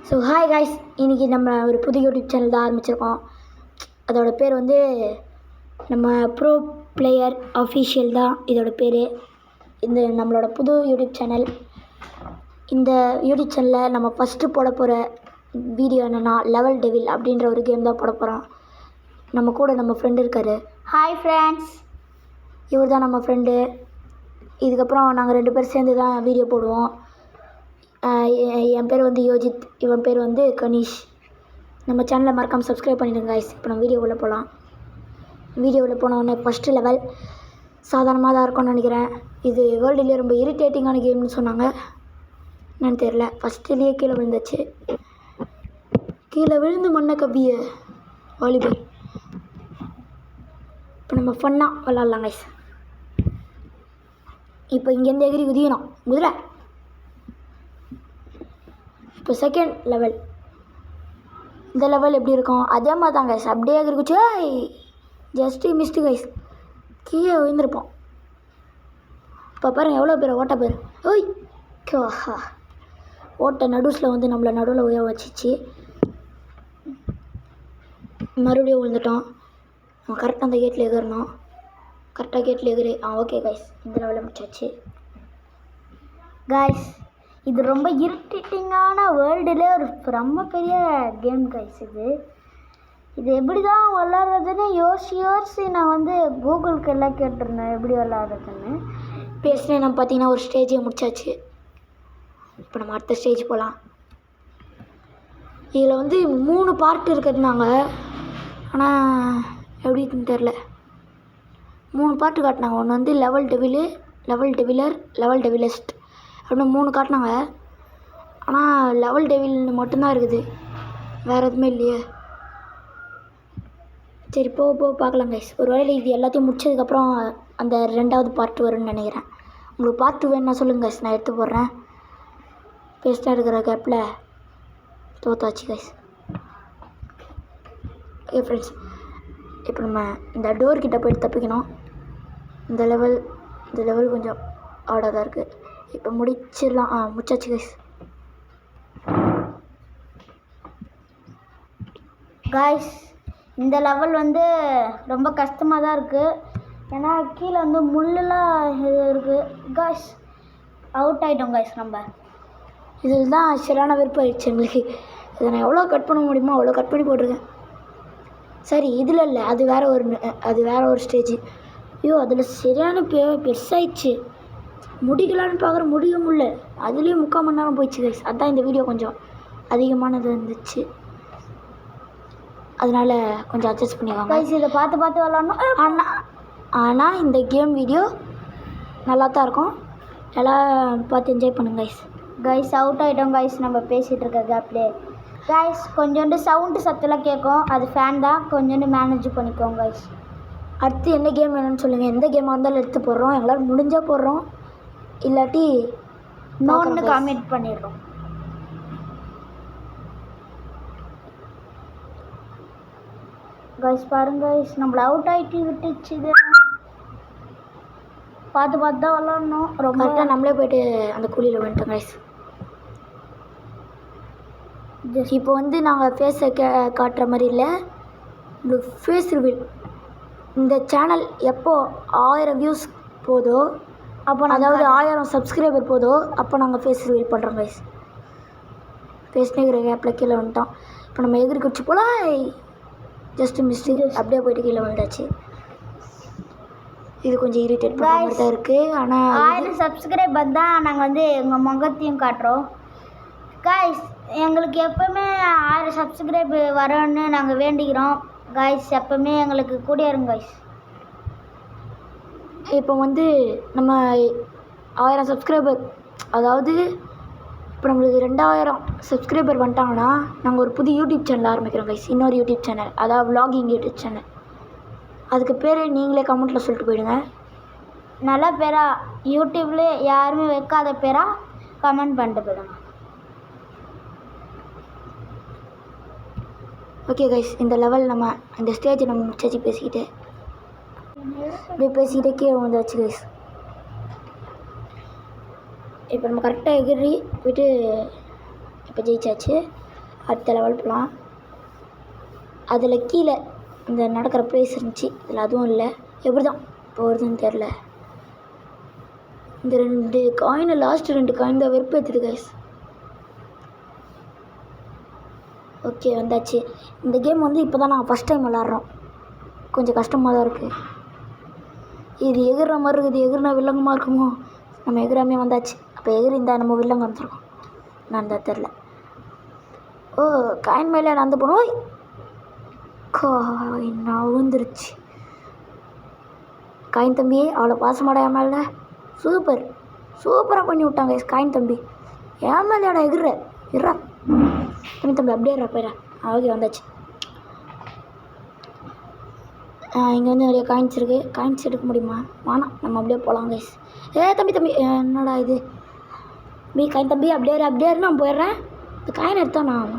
So hi guys, இன்றைக்கி நம்ம ஒரு புது யூடியூப் சேனல் தான் ஆரம்பிச்சிருக்கோம். அதோட பேர் வந்து நம்ம ப்ரோ பிளேயர் அஃபிஷியல் தான் இதோட பேர். இந்த நம்மளோட புது யூடியூப் சேனல். இந்த யூடியூப் சேனலில் நம்ம ஃபஸ்ட்டு போட போகிற வீடியோ என்னென்னா லெவல் டெவில் அப்படின்ற ஒரு கேம் தான் போட போகிறோம். நம்ம கூட நம்ம ஃப்ரெண்டு இருக்கார். ஹாய் ஃப்ரெண்ட்ஸ், இவர் தான் நம்ம ஃப்ரெண்டு. இதுக்கப்புறம் நாங்கள் 2 பேர் சேர்ந்து தான் வீடியோ போடுவோம். என் பேர் வந்து யோஜித், இவன் பேர் வந்து கனிஷ். நம்ம சேனலை மறக்காமல் சப்ஸ்கிரைப் பண்ணிடுங்க guys. இப்போ நம்ம வீடியோவில் போகலாம். வீடியோவில் போனோடனே ஃபஸ்ட்டு லெவல் சாதாரணமாக தான் இருக்கும்னு நினைக்கிறேன். இது வேர்ல்டுலேயே ரொம்ப இரிட்டேட்டிங்கான கேம்னு சொன்னாங்க. என்னன்னு தெரில. ஃபஸ்ட்டுலேயே கீழே விழுந்துச்சு. கீழே விழுந்து மண்ணை கவ்விய வாலிபால். இப்போ நம்ம ஃபன்னாக விளாட்லாம் guys. இப்போ இங்கேருந்து எகிரி குதிக்கணும் குதிரை. இப்போ செகண்ட் லெவல். இந்த லெவல் எப்படி இருக்கும் அதே மாதிரி தான் கைஸ். அப்படியே எகிரிக்குச்சு. ஜஸ்ட்டு மிஸ்டு கைஸ், கீழே விழுந்திருப்போம். இப்போ பாருங்கள் எவ்வளோ பேர் ஓட்ட பேர். ஓய் ஹா, ஓட்ட நடுஸில் வந்து நம்மளை நடுவில் உயர வச்சிச்சு. மறுபடியும் விழுந்துட்டோம். நம்ம கரெக்டாக அந்த கேட்டில் எகிறணும். கரெக்டாக கேட்டில் எகிரி. ஓகே கைஸ், இந்த லெவலில் முடிச்சாச்சு. காய்ஸ், இது ரொம்ப இரிட்டேட்டிங்கான வேர்ல்டுலே ஒரு ரொம்ப பெரிய கேம் கைஸ். இது எப்படி தான் விளாட்றதுன்னு யோசிச்சு நான் வந்து கூகுளுக்கு எல்லாம் கேட்டிருந்தேன் எப்படி விளாட்றதுன்னு. பேசினே நம்ம பார்த்தீங்கன்னா ஒரு ஸ்டேஜை முடிச்சாச்சு. இப்போ நம்ம அடுத்த ஸ்டேஜ் போகலாம். இதில் வந்து 3 பார்ட் இருக்கிறதுனாங்க. ஆனால் எப்படின்னு தெரில. 3 பார்ட்டு காட்டினாங்க. ஒன்று வந்து லெவல் டெவிலு, லெவல் டெவிலர், லெவல் டெவிலஸ்ட் அப்படின்னு 3 காட்டினாங்க. ஆனால் லெவல் டெவில் மட்டும்தான் இருக்குது, வேறு எதுவுமே இல்லையே. சரி போக பார்க்கலாம் கைஸ். ஒரு வேளையில் இது எல்லாத்தையும் முடிச்சதுக்கப்புறம் அந்த 2வது பார்ட் வரும்னு நினைக்கிறேன். உங்களுக்கு பார்ட் 2 வேணுன்னா சொல்லுங்கள் கைஸ், நான் எடுத்து போடுறேன். பேஸ்ட்டாக இருக்கிற கேப்பில் தோத்தாச்சு கைஸ். ஓகே ஃப்ரெண்ட்ஸ், இப்போ நம்ம இந்த டோர்கிட்ட போய்ட்டு தப்பிக்கணும். இந்த லெவல் கொஞ்சம் ஆடாக தான் இருக்குது. இப்போ முடிச்சிடலாம். முடிச்சாச்சு கைஸ். காய்ஸ், இந்த லெவல் வந்து ரொம்ப கஷ்டமாக தான் இருக்குது. ஏன்னா கீழே வந்து முள்ளெல்லாம் இது இருக்குது. காய்ஸ், அவுட் ஆகிட்டோம் காய்ஸ். நம்ம இதில் தான் சரியான விருப்பம் ஆயிடுச்சு எங்களுக்கு. இதை நான் எவ்வளோ கட் பண்ண முடியுமோ அவ்வளோ கட் பண்ணி போட்டிருக்கேன். சரி, இதில் இல்லை, அது வேறு ஒரு ஸ்டேஜ். ஐயோ, அதில் சரியான பெருசாகிடுச்சு. முடிக்கலான்னு பார்க்குற முடிய முடியல. அதுலேயும் 3/4 மணி நேரம் போயிடுச்சு கைஸ். அதுதான் இந்த வீடியோ கொஞ்சம் அதிகமானது இருந்துச்சு. அதனால் கொஞ்சம் அட்ஜஸ்ட் பண்ணிக்கோங்க கைஸ். இதை பார்த்து விளாட்ணும். ஆனால் இந்த கேம் வீடியோ நல்லா தான் இருக்கும். எல்லாம் பார்த்து என்ஜாய் பண்ணுங்க கைஸ். கைஸ், அவுட் ஆகிட்டோம் கைஸ். நம்ம பேசிகிட்டு இருக்க கேப்லே கைஸ் கொஞ்சோண்டு சவுண்டு சத்தெல்லாம் கேட்கும். அது ஃபேன் தான், கொஞ்சோண்டு மேனேஜ் பண்ணிக்கோங்க கைஸ். அடுத்து என்ன கேம் வேணும்னு சொல்லுங்கள். எந்த கேமாக இருந்தாலும் எடுத்து போடுறோம். எங்களால் முடிஞ்சால் போடுறோம், இல்லாட்டி இன்னொன்று காமெண்ட் பண்ணிடுறோம். கைஸ் பாருங்க கைஸ், நம்மளை அவுட் ஆகிட்டு விட்டுச்சு. இது பார்த்து தான் விளாட்ணும். ரொம்ப கரெக்டாக நம்மளே போய்ட்டு அந்த குழியில் வந்துட்டோம் கைஸ். இப்போ வந்து நாங்கள் ஃபேஸை காட்டுற மாதிரி இல்லை, உங்களுக்கு ஃபேஸ் ரிவீல். இந்த சேனல் எப்போ 1000 வியூஸ் போதோ, அப்போ அதாவது 1000 சப்ஸ்கிரைபர் போதோ அப்போ நாங்கள் ஃபேஸ் ரிவீல் பண்ணுறோம் கைஸ். ஃபேஸ்னுங்கிற கேப்பில் கீழே வந்துட்டோம். இப்போ நம்ம எகிரி குச்சி போல ஜஸ்ட்டு மிஸ்டேக் அப்படியே போய்ட்டு கீழே வந்துட்டாச்சு. இது கொஞ்சம் இரிட்டேட் பண்ணுற மாதிரி தான் இருக்குது. ஆனால் 1000 சப்ஸ்கிரைபர் தான் நாங்கள் வந்து எங்கள் முகத்தையும் காட்டுறோம் காய்ஸ். எங்களுக்கு எப்போவுமே 1000 சப்ஸ்கிரைபர் வரோன்னு நாங்கள் வேண்டிக்கிறோம் காய்ஸ். எப்போவுமே எங்களுக்கு கூட இருங்க காய்ஸ். இப்போ வந்து நம்ம 1000 சப்ஸ்கிரைபர், அதாவது இப்போ நம்மளுக்கு 2000 சப்ஸ்கிரைபர் வந்துட்டாங்கன்னா நாங்கள் ஒரு புது யூடியூப் சேனல் ஆரம்பிக்கிறோம் கைஸ். இன்னொரு யூடியூப் சேனல், அதாவது vlogging யூடியூப் சேனல். அதுக்கு பேர் நீங்களே கமெண்ட்டில் சொல்லிட்டு போயிடுங்க. நல்ல பேராக யூடியூப்ல யாருமே வைக்காத பேராக கமெண்ட் பண்ணிட்டு போயிடுங்க. ஓகே கைஸ், இந்த லெவல் நம்ம இந்த ஸ்டேஜை நம்ம முடிச்சாச்சு. பேசிக்கிட்டே கீழே வந்தாச்சு கைஸ். இப்போ நம்ம கரெக்டாக எகிரி போய்ட்டு இப்போ ஜெயிச்சாச்சு. அடுத்த லெவல் போகலாம். அதில் கீழே இந்த நடக்கிற ப்ளேஸ் இருந்துச்சு, இதில் அதுவும் இல்லை. எப்படி தான் போகிறதுன்னு தெரில. இந்த 2 காயின், லாஸ்ட் 2 காயின் தான் வெறுப்பு ஏற்றுது கைஸ். ஓகே வந்தாச்சு. இந்த கேம் வந்து இப்போ தான் நாங்கள் ஃபஸ்ட் டைம் விளாட்றோம். கொஞ்சம் கஷ்டமாக தான் இருக்குது. இது எகிற மாதிரி இருக்குது. எகிரினா வில்லங்கமாக இருக்குமோ? நம்ம எகிராமே வந்தாச்சு. அப்போ எகிரி இருந்தால் நம்ம வில்லங்க வந்துருக்கோம். நான் தான் தெரில. ஓ காயின் மேலே நடந்து போனோம். காயின் விழுந்துருச்சு. காயின் தம்பி அவ்வளோ பாசமாடா என் மேலே. சூப்பராக பண்ணி விட்டாங்க காயின் தம்பி. என் மேலேடா எகிற இருறா தம்பி அப்படியே போயிடா. ஓகே வந்தாச்சு. இங்கே வந்து நிறைய காயின்ஸ் இருக்குது. காயின்ஸ் எடுக்க முடியுமா? வேணாம், நம்ம அப்படியே போகலாம் கைஸ். தம்பி என்னடா இது? காயின் தம்பி அப்படியே நான் போயிடுறேன். இந்த காயின் எடுத்தா நான்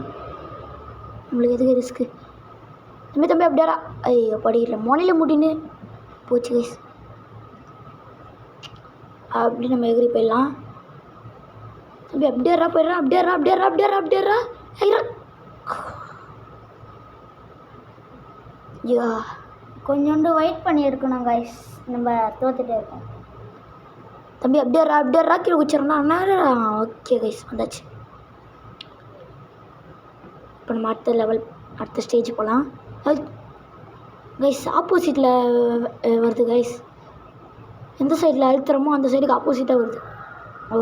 நம்மளுக்கு எதுக்கு ரிஸ்க்கு? தம்பி அப்படியேடா. ஐயோ படிக்கல மொனையில் முட்டின்னு போச்சு கைஸ். அப்படி நம்ம எகிரி போயிடலாம். தம்பி அப்படியேறா போயிடுறேன். அப்படியேறா ஐயா கொஞ்சோண்டு வெயிட் பண்ணியிருக்கணும் கைஸ். நம்ம தோத்துட்டே இருக்கோம். தம்பி அப்படியேறா கீழே குச்சிடறா. ஓகே கைஸ் வந்தாச்சு. இப்போ நம்ம அடுத்த ஸ்டேஜ் போகலாம். கைஸ் ஆப்போசிட்டில் வருது கைஸ். எந்த சைடில் அழுத்துறமோ அந்த சைடுக்கு ஆப்போசிட்டாக வருது. ஓ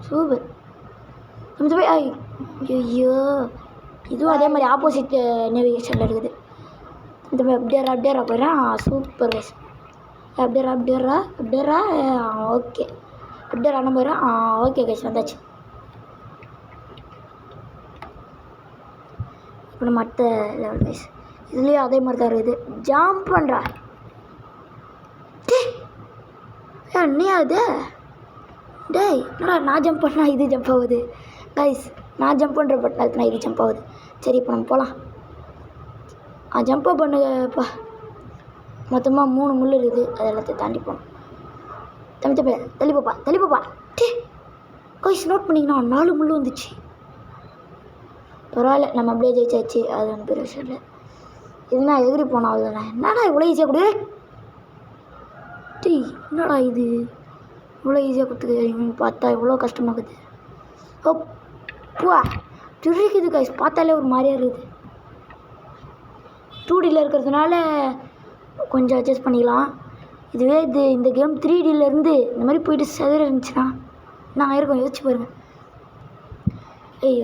சூப்பர். தம்பி ஐயோ இதுவும் அதே மாதிரி ஆப்போசிட் நேவிகேஷனில் இருக்குது. தம்பி அப்படியேறா போயிடறேன். Super guys. அப்படியேறா ஓகே. அப்படியேறா போயிடறேன். ஓகே கைஸ் வந்தாச்சு. இப்போ நம்ம அடுத்த லெவல் கைஸ். இதுலேயும் அதே மாதிரி தான் இருக்குது. ஜம்ப் பண்ணுறா. நீ அது டேய் என்னடா நான் ஜம்ப் பண்ணால் இது ஜம்ப் ஆகுது கைஸ். நான் ஜம்ப் பண்ணுற பட்டினா இது ஜம்ப் ஆகுது. சரி இப்போ நம்ம போகலாம். ஜம்ப்பாக பண்ணுப்பா. மொத்தமாக 3 முள் இருக்குது. அது எல்லாத்தையும் தாண்டி போகணும். தம்பி தள்ளிப்போப்பா. கைஸ் நோட் பண்ணிங்கன்னா 4 முள் வந்துச்சு. பரவாயில்ல நம்ம அப்படியே ஜெயிச்சாச்சு. அது ஒன்றும் பெரிய விஷயம் இல்லை. இதுனா எகிரி போனோம் அவ்வளோதானே. என்னடா இவ்வளோ ஈஸியாக கொடு. என்னடா இது இவ்வளோ ஈஸியாக கொடுத்துக்குறீங்கன்னு பார்த்தா இவ்வளோ கஷ்டமாகுது. பூவா துடிக்குது கைஸ். பார்த்தாலே ஒரு மாதிரியாக இருக்குது. 2Dயில் இருக்கிறதுனால கொஞ்சம் அட்ஜஸ்ட் பண்ணிக்கலாம். இதுவே இந்த கேம் 3Dயிலேருந்து இந்த மாதிரி போயிட்டு செதற இருந்துச்சுன்னா நான் இருக்கோம். யோசிச்சு பாருங்கள்.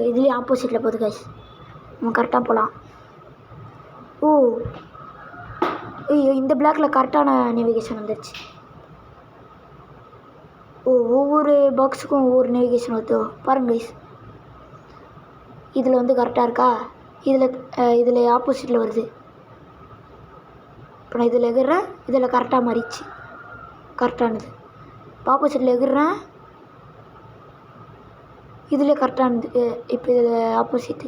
இதுலேயே ஆப்போசிட்டில் போகுது கைஸ். நம்ம கரெக்டாக போகலாம். ஓ இந்த பிளாக்கில் கரெக்டான நேவிகேஷன் வந்துடுச்சு. ஒவ்வொரு பாக்ஸுக்கும் ஒவ்வொரு நேவிகேஷன் வருதோ பாருங்க கைஸ். இதில் வந்து கரெக்டாக இருக்கா? இதில் ஆப்போசிட்டில் வருது. இப்போ நான் இதில் எகிறேன். இதில் கரெக்டாக மாறிச்சு. கரெக்டானது. இப்போ ஆப்போசிட்டில் எகிறேன். இதில் கரெக்டானது. இப்போ இதில் ஆப்போசிட்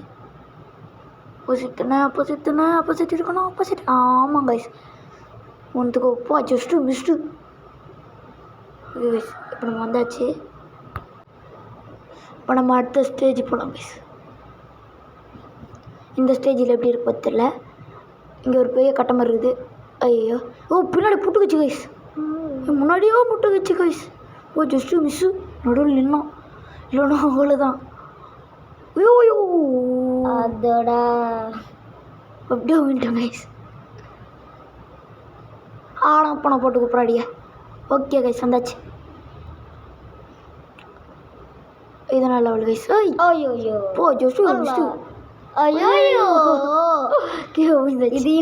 இருக்கணும். ஆமாம் கைஸ். ஒன்றுக்கு ஒப்பா மிஸ்டு. இப்போ நம்ம வந்தாச்சு. இப்போ நம்ம அடுத்த ஸ்டேஜ் போகலாம் கைஸ். இந்த ஸ்டேஜில் எப்படி இருக்கு தெரியல. இங்கே ஒரு பெரிய கட்டமாக இருக்குது. ஐயோ பின்னாடி புட்டுக்குச்சு கைஸ். முன்னாடியோ புட்டுக்குச்சு கைஸ். ஜஸ்ட்டு மிஸ்ஸு நடுவில் நின்னோம். இல்லைன்னா அவ்வளோதான். ஐயோ அதோட அப்படியே வந்துட்டோம் கைஸ். பணம் போட்டு கூப்பிடாடியா. ஓகே கைஸ் வந்தாச்சு. இதனால் லெவல் கைஸ். ஐயோ ஜஸ்ட்டு ஐயோ இது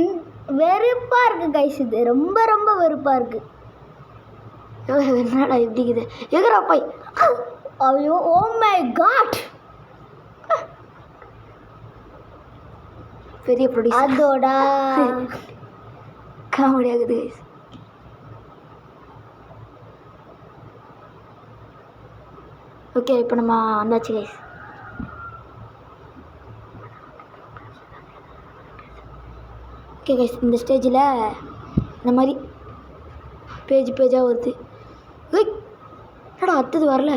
வெறுப்பாக இருக்குது கைஸ். இது ரொம்ப ரொம்ப வெறுப்பாக இருக்குது. என்னடா இப்படி இருக்குது? எகரா போய். ஐயோ ஓ மை காட். பெரிய ப்ரொடியூசர். அதோட காமெடி ஆகுது கைஸ். ஓகே இப்போ நம்ம வந்தாச்சு கைஸ். ஓகே கைஸ் இந்த ஸ்டேஜில் இந்த மாதிரி பேஜாக வருது. என்னடா அடுத்தது வரல.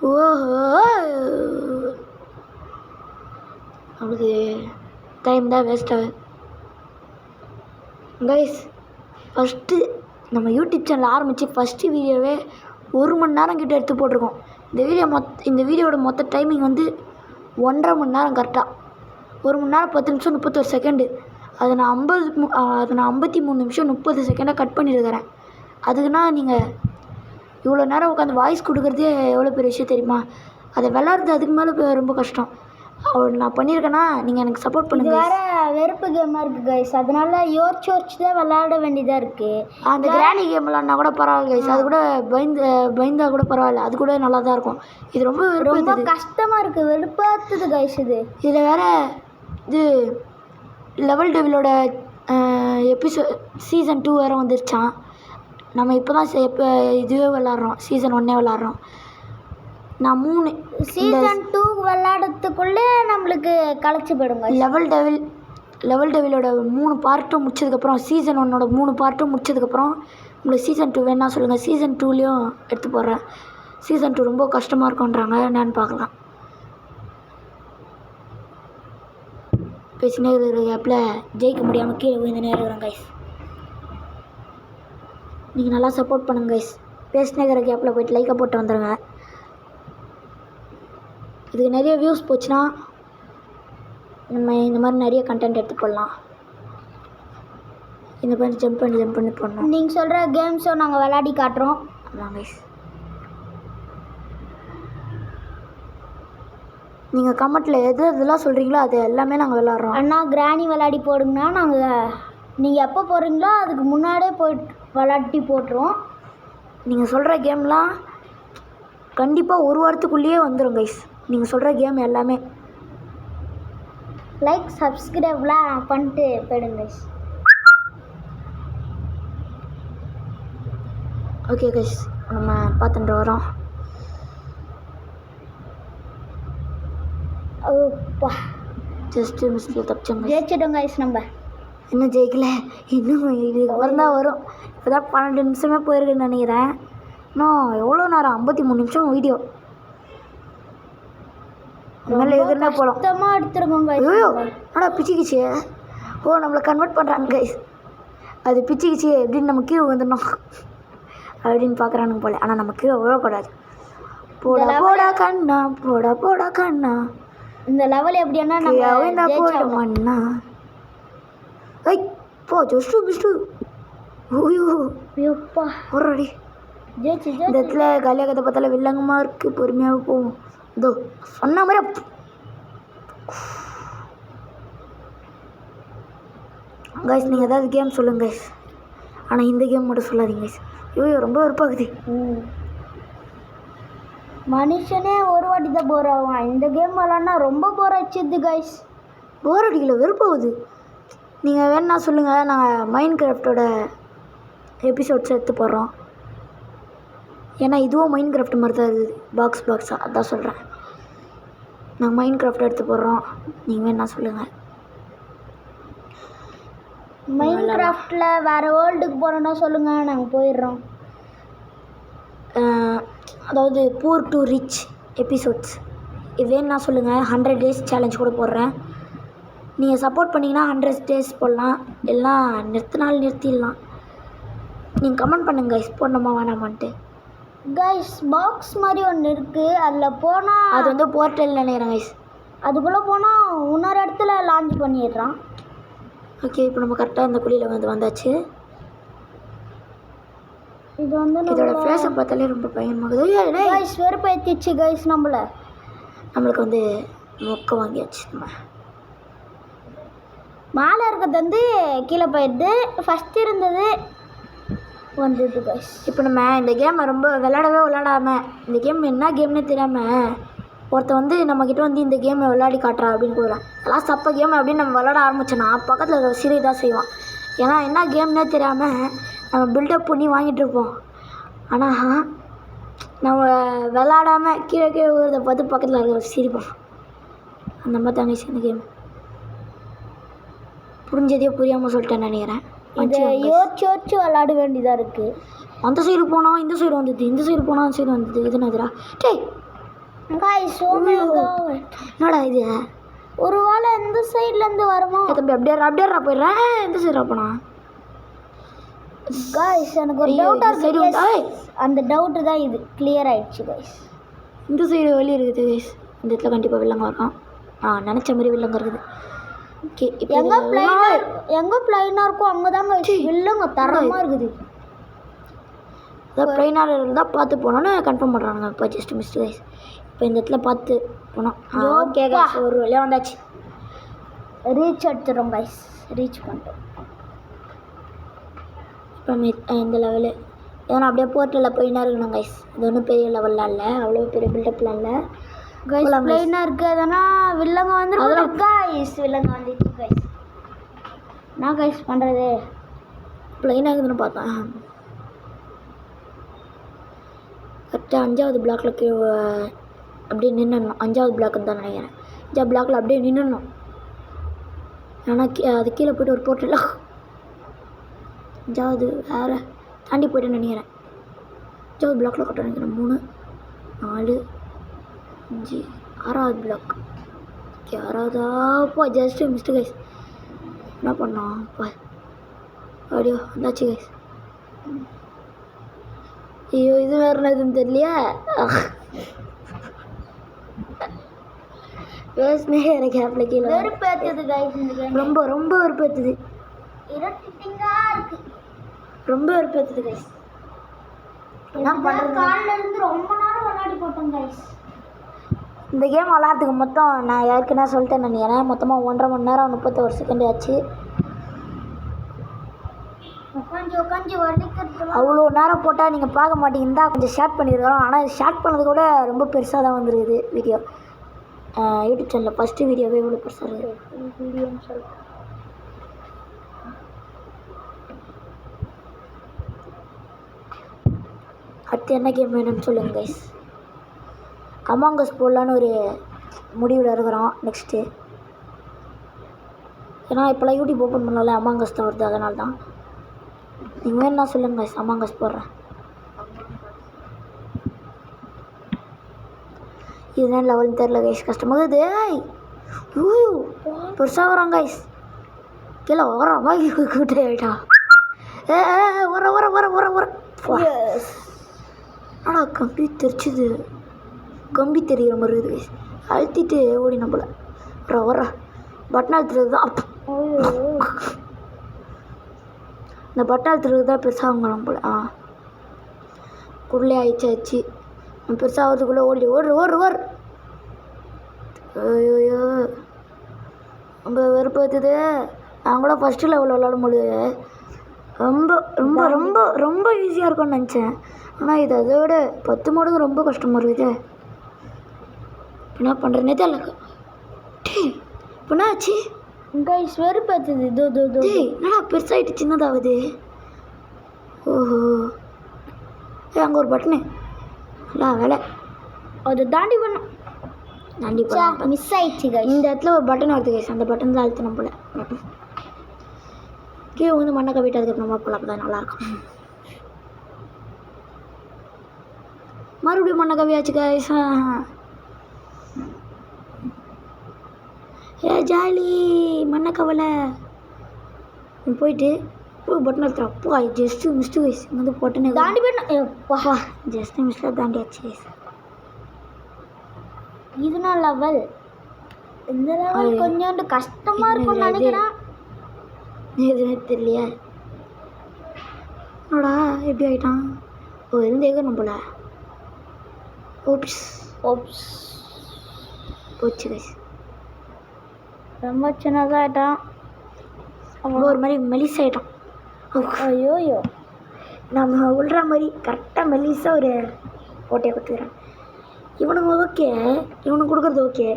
ஓஹோ நம்மளுக்கு டைம் தான் வேஸ்ட் ஆகுது. கைஸ் ஃபஸ்ட்டு நம்ம யூடியூப் சேனல் ஆரம்பித்து ஃபஸ்ட்டு வீடியோவே 1 மணி நேரம் கிட்ட எடுத்து போட்டிருக்கோம். இந்த வீடியோவோட மொத்த டைமிங் வந்து 1.5 மணி நேரம் கரெக்டாக. 1 மணி நேரம் 10 நிமிஷம் 31 செகண்டு. அதை நான் 53 நிமிஷம் 30 செகண்டாக கட் பண்ணியிருக்கிறேன். அதுக்குன்னா நீங்கள் இவ்வளோ நேரம் உட்காந்து வாய்ஸ் கொடுக்குறதே எவ்வளோ பெரிய விஷயம் தெரியுமா? அதை விளாட்றது அதுக்கு மேலே ரொம்ப கஷ்டம். நான் பண்ணியிருக்கேன்னா நீங்கள் எனக்கு சப்போர்ட் பண்ணுங்கள். வேறு வெறுப்பு கேமாக இருக்குது கைஸ், அதனால யோசிச்சு தான் விளாட வேண்டியதாக இருக்குது. அந்த கிராணி கேம் விளாட்னா கூட பரவாயில்ல கைஸ், அது கூட பயந்தா கூட பரவாயில்ல, அது கூட நல்லா தான் இருக்கும். இது ரொம்ப கஷ்டமாக இருக்குது, வெறுப்பாத்துது கைஸ். இதில் வேறு இது லெவல் டெவிலோட சீசன் 2 வேறு வந்துருச்சான். நம்ம இப்போ தான் இதுவே விளாட்றோம், சீசன் 1 விளாட்றோம். நான் 3 சீசன் 2 விளாட்றதுக்குள்ளே நம்மளுக்கு களைச்சி போயிடுங்க. லெவல் டெவிலோட 3 பார்ட்டும் முடிச்சதுக்கப்புறம், சீசன் 1ஓட 3 பார்ட்டும் முடிச்சதுக்கப்புறம் உங்களுக்கு சீசன் 2 வேணா சொல்லுங்கள், சீசன் 2லேயும் எடுத்து போடுறேன். சீசன் 2 ரொம்ப கஷ்டமாக இருக்குன்றாங்க, என்னன்னு பார்க்கலாம். பேசினே இருக்கிற கேப்பில் ஜெயிக்க முடியாமல் கீழே விழுந்துனே இருக்கிறேன் கைஸ். நீங்கள் நல்லா சப்போர்ட் பண்ணுங்க கைஸ். பேசினே இருக்கிற கேப்பில் போய்ட்டு லைக்கை போட்டு வந்துடுங்க. இதுக்கு நிறைய வியூஸ் போச்சுன்னா நம்ம இந்த மாதிரி நிறைய கண்டென்ட் எடுத்து போடலாம். இந்த மாதிரி ஜம்ப் பண்ணி போடணும். நீங்கள் சொல்கிற கேம்ஸும் நாங்கள் விளையாடி காட்டுறோம். ஆமாம் கைஸ், நீங்கள் கமெண்ட்டில் இதெல்லாம் சொல்கிறீங்களோ அது எல்லாமே நாங்கள் விளாட்றோம். அண்ணா கிராணி விளையாடி போடுங்கன்னா நாங்கள் நீங்கள் எப்போ போடுறீங்களோ அதுக்கு முன்னாடியே போய்ட்டு விளையாட்டி போட்டுருவோம். நீங்கள் சொல்கிற கேம்லாம் கண்டிப்பாக 1 வாரத்துக்குள்ளேயே வந்துடும் கைஸ். நீங்கள் சொல்கிற கேம் எல்லாமே லைக் சப்ஸ்கிரைப்லாம் பண்ணிட்டு போயிடுங்க கைஸ். ஓகே கைஸ், நம்ம பார்த்துட்டு வரோம். ஓப்பா ஜஸ்ட்டு மிஸ்டில் தப்பிச்சோங்க. ஜெயிச்சிட்டோங்க கைஸ். நம்ம இன்னும் ஜெயிக்கல, இன்னும் இதுக்கப்புறம் தான் வரும். இப்போ தான் 12 நிமிஷமே போயிருக்குன்னு நினைக்கிறேன். இன்னும் எவ்வளோ நேரம்? 53 நிமிஷம் வீடியோ. அதனால எதுனா போகலாம். சுத்தமாக எடுத்துருக்கோங்க. ஐயோ ஆனால் பிச்சுக்கிச்சு. ஓ நம்மளை கன்வெர்ட் பண்ணுறாங்க கைஸ். அது பிச்சுக்கிச்சு எப்படின்னு நம்ம கீழே வந்துடணும் அப்படின்னு பார்க்குறானுங்க போல. ஆனால் நம்ம கீழே விழக்கூடாது. போடா கண்ணா, போடா கண்ணா. இந்த லெவல் எப்படின்னா மண்ணா ஐ போ ஜஸ்ட்டு ஐயோப்பா ஒரடி. இந்த இடத்துல காலியாக கதை பார்த்தால வில்லங்கமாக இருக்குது. பொறுமையாக போவோம். இதோ சொன்ன மாதிரி கைஸ் நீங்கள் ஏதாவது கேம் சொல்லுங்க கைஸ். ஆனால் இந்த கேம் மட்டும் சொல்லாதீங்க கைஸ். ஐயோ ரொம்ப வெறுப்பாகுது. மனுஷனே ஒரு வாட்டி தான் போர் ஆகும். இந்த கேம் விளாட்னா ரொம்ப போர் அடிச்சிது கைஸ். போர் அடிக்கல, வெறுப்பாகுது. நீங்கள் வேணா சொல்லுங்கள், நாங்கள் மைண்ட் கிராஃப்டோட எபிசோட்ஸ் எடுத்து போடுறோம். ஏன்னா இதுவும் மைண்ட் கிராஃப்ட் மாதிரி தான் இருக்குது, பாக்ஸாக. அதான் சொல்கிறேன், நாங்கள் மைண்ட் கிராஃப்ட் எடுத்து போடுறோம். நீங்கள் வேணா சொல்லுங்கள். மைண்ட் கிராஃப்டில் வேறு வேர்ல்டுக்கு போகிறோன்னா சொல்லுங்கள், நாங்கள் போயிடுறோம். அதாவது பூர் டு ரிச் எபிசோட்ஸ் இது வேணுன்னா சொல்லுங்கள். 100 days சேலஞ்ச் கூட போடுறேன். நீங்கள் சப்போர்ட் பண்ணிங்கன்னா 100 days போடலாம், எல்லாம் நிறுத்திடலாம். நீங்கள் கமெண்ட் பண்ணுங்க கைஸ், போடணுமா வேணாமான்ட்டு. கைஸ் பாக்ஸ் மாதிரி ஒன்று இருக்குது, அதில் போனால் அது வந்து போர்ட்டல் நினைக்கிறேன் கைஸ். அதுக்குள்ளே போனால் இன்னொரு இடத்துல லான்ச் பண்ணிடுறான். ஓகே, இப்போ நம்ம கரெக்டாக இந்த குழியில் வந்தாச்சு. இது வந்து இதோட ஃபேஸை பார்த்தாலே ரொம்ப பயமாகுது. Guys வெறுப்பேற்றிச்சு guys. நம்மளுக்கு வந்து மொக்க வாங்கியாச்சு. நம்ம மேலே இருக்கிறது வந்து கீழே போயிடுது, ஃபஸ்ட் இருந்தது வந்தது கைஸ். இப்போ நம்ம இந்த கேமை ரொம்ப விளாடாமல் இந்த கேம் என்ன கேம்னே தெரியாமல் ஒருத்தர் வந்து நம்மக்கிட்ட வந்து இந்த கேமை விளையாடி காட்டுறா அப்படின்னு கூடுறான். அதெல்லாம் சப்ப கேம் அப்படின்னு நம்ம விளாட ஆரம்பிச்சோன்னா பக்கத்தில் இருக்கிற சிறை தான் செய்வான். ஏன்னா என்ன கேம்னே தெரியாமல் நம்ம பில்டப் பண்ணி வாங்கிட்டு இருப்போம். ஆனால் நம்ம விளாடாமல் கீழே விழுறதை பார்த்து பக்கத்தில் இருக்கிற சிரிப்போம். அந்த மாதிரி தாங்க இந்த கேம். புரிஞ்சதே புரியாமல் சொல்லிட்டேன்னு நினைக்கிறேன். யோசிச்சு விளாட வேண்டியதாக இருக்குது. அந்த சைடு போனால் இந்த சைடு வந்தது, இந்த சைடு போனால் அந்த சைடு வந்தது. இது என்னதுரா? டேய் கைஸ் என்னடா இது? ஒரு வேளை இந்த சைட்லேருந்து வருமா? தம்பி அப்படியே போயிடுறேன். எந்த சைடு போனா காய்ஸ் எனக்கு ஒரு டவுட்டாக இருக்குது. அந்த டவுட்டு தான் இது கிளியர் ஆயிடுச்சு காய்ஸ். இந்த சைடு வழி இருக்குது கைஸ். இந்த இடத்துல கண்டிப்பாக வில்லங்க இருக்கும். நினச்ச மாதிரி வில்லங்க இருக்குது. ஓகே இப்போ எங்கே பிளைனாக இருக்கோ அங்கே தான் வில்லங்க தரமாக இருக்குது. அதான் பிளைனாக இருந்தால் பார்த்து போனோன்னு கன்ஃபார்ம் பண்ணுறாங்க. இப்போ ஜஸ்ட் மிஸ்ட் கைஸ். இப்போ இந்த இடத்துல பார்த்து போனோம். ஓகே கைஸ், ஒரு வழியாக வந்தாச்சு. Reach எடுத்துடும் guys. ரீச் பண்ணிட்டோம். இப்போ இந்த லெவலு ஏன்னா அப்படியே போர்ட்டில் போயின்னா இருக்கணும் கைஸ். இது ஒன்றும் பெரிய லெவல்லாம் இல்லை, அவ்வளோ பெரிய பில்டப்லாம் இல்லை கைஸ். பிளைனாக இருக்குது. அதனால் வில்லங்க வந்துடும் கைஸ். வில்லங்க வந்துச்சு கைஸ். நான் கைஸ் பண்ணுறது பிளைனாக இருக்குதுன்னு பார்த்தேன். கரெக்டாக 5வது பிளாக்கில் அப்படியே நின்றுடணும். 5வது பிளாக்குன்னு தான் நினைக்கிறேன். 5வது பிளாக்கில் அப்படியே நின்றுடணும். ஆனால் அது கீழே போய்ட்டு ஒரு போர்ட்டில் 5வது வேறு தாண்டி போய்ட்டு நினைக்கிறேன். 5வது பிளாக்கில் கட்ட நினைக்கிறேன். 3 4 5 6வது பிளாக். ஓகே 6வதாப்போ ஜஸ்ட்டு மிஸ்டு கைஸ். என்ன பண்ணோம் இப்போ அப்படியோ வந்தாச்சு கைஸ். ஐயோ இது வேறு எதுன்னு தெரியலையா? பேசினே எனக்கு கேப்பில் கீழே வெறுப்பேற்றுது கைஸ். ரொம்ப ரொம்ப வெறுப்பேற்றுது. இரட்டிங்காக இருக்குது. ரொம்ப வெறுப்பேற்றுது கைஸ். என்ன பண்ணுறது? காலில் இருந்து ரொம்ப நேரம் விளையாடி போட்டோம் கைஸ். இந்த கேம் விளாட்றதுக்கு மொத்தம் நான் ஏற்கனவே சொல்லிட்டேன் நினைக்கிறேன். மொத்தமாக 1.5 மணி நேரம் 31 செகண்ட் ஆச்சு. உட்காந்து வலிக்கிறது. அவ்வளோ நேரம் போட்டால் நீங்கள் பார்க்க மாட்டீங்கன்னா கொஞ்சம் ஷேர் பண்ணியிருக்கிறோம். ஆனால் ஷேர் பண்ணது கூட ரொம்ப பெருசாக தான் வந்துருக்குது வீடியோ. யூடியூப் சேனலில் ஃபஸ்ட்டு வீடியோவே இவ்வளோ பெருசாக இருக்குது வீடியோன்னு சொல்லிட்டு. அடுத்து என்ன கேம் வேணும்னு சொல்லுங்கள் கைஸ். அமாங் அஸ் போடலான்னு ஒரு முடிவில் இருக்கிறோம் நெக்ஸ்ட்டு. ஏன்னா இப்போலாம் யூடியூப் ஓப்பன் பண்ணல அமாங் அஸ் தான் வருது. அதனால தான் நீங்கள் வேணும்னா சொல்லுங்கள் கைஸ். அமாங் அஸ் போடுறேன். இதுதான் லெவல்னு தெரில கைஸ். கஷ்டமாக இருக்குது. ஐயோ பெருசாக வரான் கைஸ். கீழே வரான் வாங்கி கூட்டே ஆகிட்டா. வர ஆனால் கம்பி தெரிச்சுது. கம்பி தெரிகிற மாதிரி இருக்குது கைஸ். அழுத்திட்டு ஓடி நம்மள வர பட்டன் அழுத்துறது தான். இந்த பட்டன் அழுத்துறது தான் பெருசாக நம்மள. குள்ளே ஆயிடுச்சு. பெருசாக ஆகிறதுக்குள்ளே ஓடு. ஐயோ ரொம்ப வெறுப்பேற்றுது. நான் கூட ஃபஸ்ட்டு லெவலில் விளாடும்போது ரொம்ப ரொம்ப ரொம்ப ரொம்ப ஈஸியாக இருக்கும்னு நினச்சேன். ஆனால் இது அதை விட 10 மடங்கு ரொம்ப கஷ்டமாக இருக்குது. என்ன பண்ணுறேன்னே தெரியல. இப்போ என்ன ஆச்சு கைஸ்? வெறுப்பேற்றுது. என்னடா பெருசாகிட்டு சின்னதாகுது. ஓஹோ அங்கே ஒரு பட்டனு நல்லா வேலை. அதை தாண்டி பண்ணோம். தாண்டி மிஸ் ஆயிடுச்சு கைஸ். இந்த இடத்துல ஒரு பட்டன் வருது கைஸ். அந்த பட்டன் தான் அழுத்தணும் போல. கீழே வந்து மண்ணை கவிட்டு அதுக்கப்புறமா போல. அப்போ தான் நல்லாயிருக்கும். மறுபடியும் மண்ணை கவியாச்சு கைஸ். ஜாலி மண்ணை கவலை போயிட்டு பட்டன் எடுத்துறோம். அப்பா ஜஸ்ட்டு மிஸ்டு கைஸ். இங்கே வந்து பட்டனே தாண்டி போயிடணும். ஜஸ்ட்டு மிஸ்டாக தாண்டியாச்சு கைஸ். இதுதான் லெவல். இந்த லெவல் கொஞ்சோண்டு கஷ்டமாக இருக்கும்னு நினைக்கிறேன். எதுவுமே தெரியலையா? என்னடா எப்படி ஆகிட்டான்? இருந்தேங்க நம்மள. ஓப்ஸ் போச்சு கைஸ். ரொம்ப சின்னதாக ஆகிட்டான். ஒரு மாதிரி மெலிஸ் ஆகிட்டான். ஐயோயோ நம்ம விழுற மாதிரி கரெக்டாக மெலிஸாக ஒரு போட்டியை கொடுத்துக்கிறேன். இவனுங்க ஓகே, இவனுக்கு கொடுக்குறது ஓகே.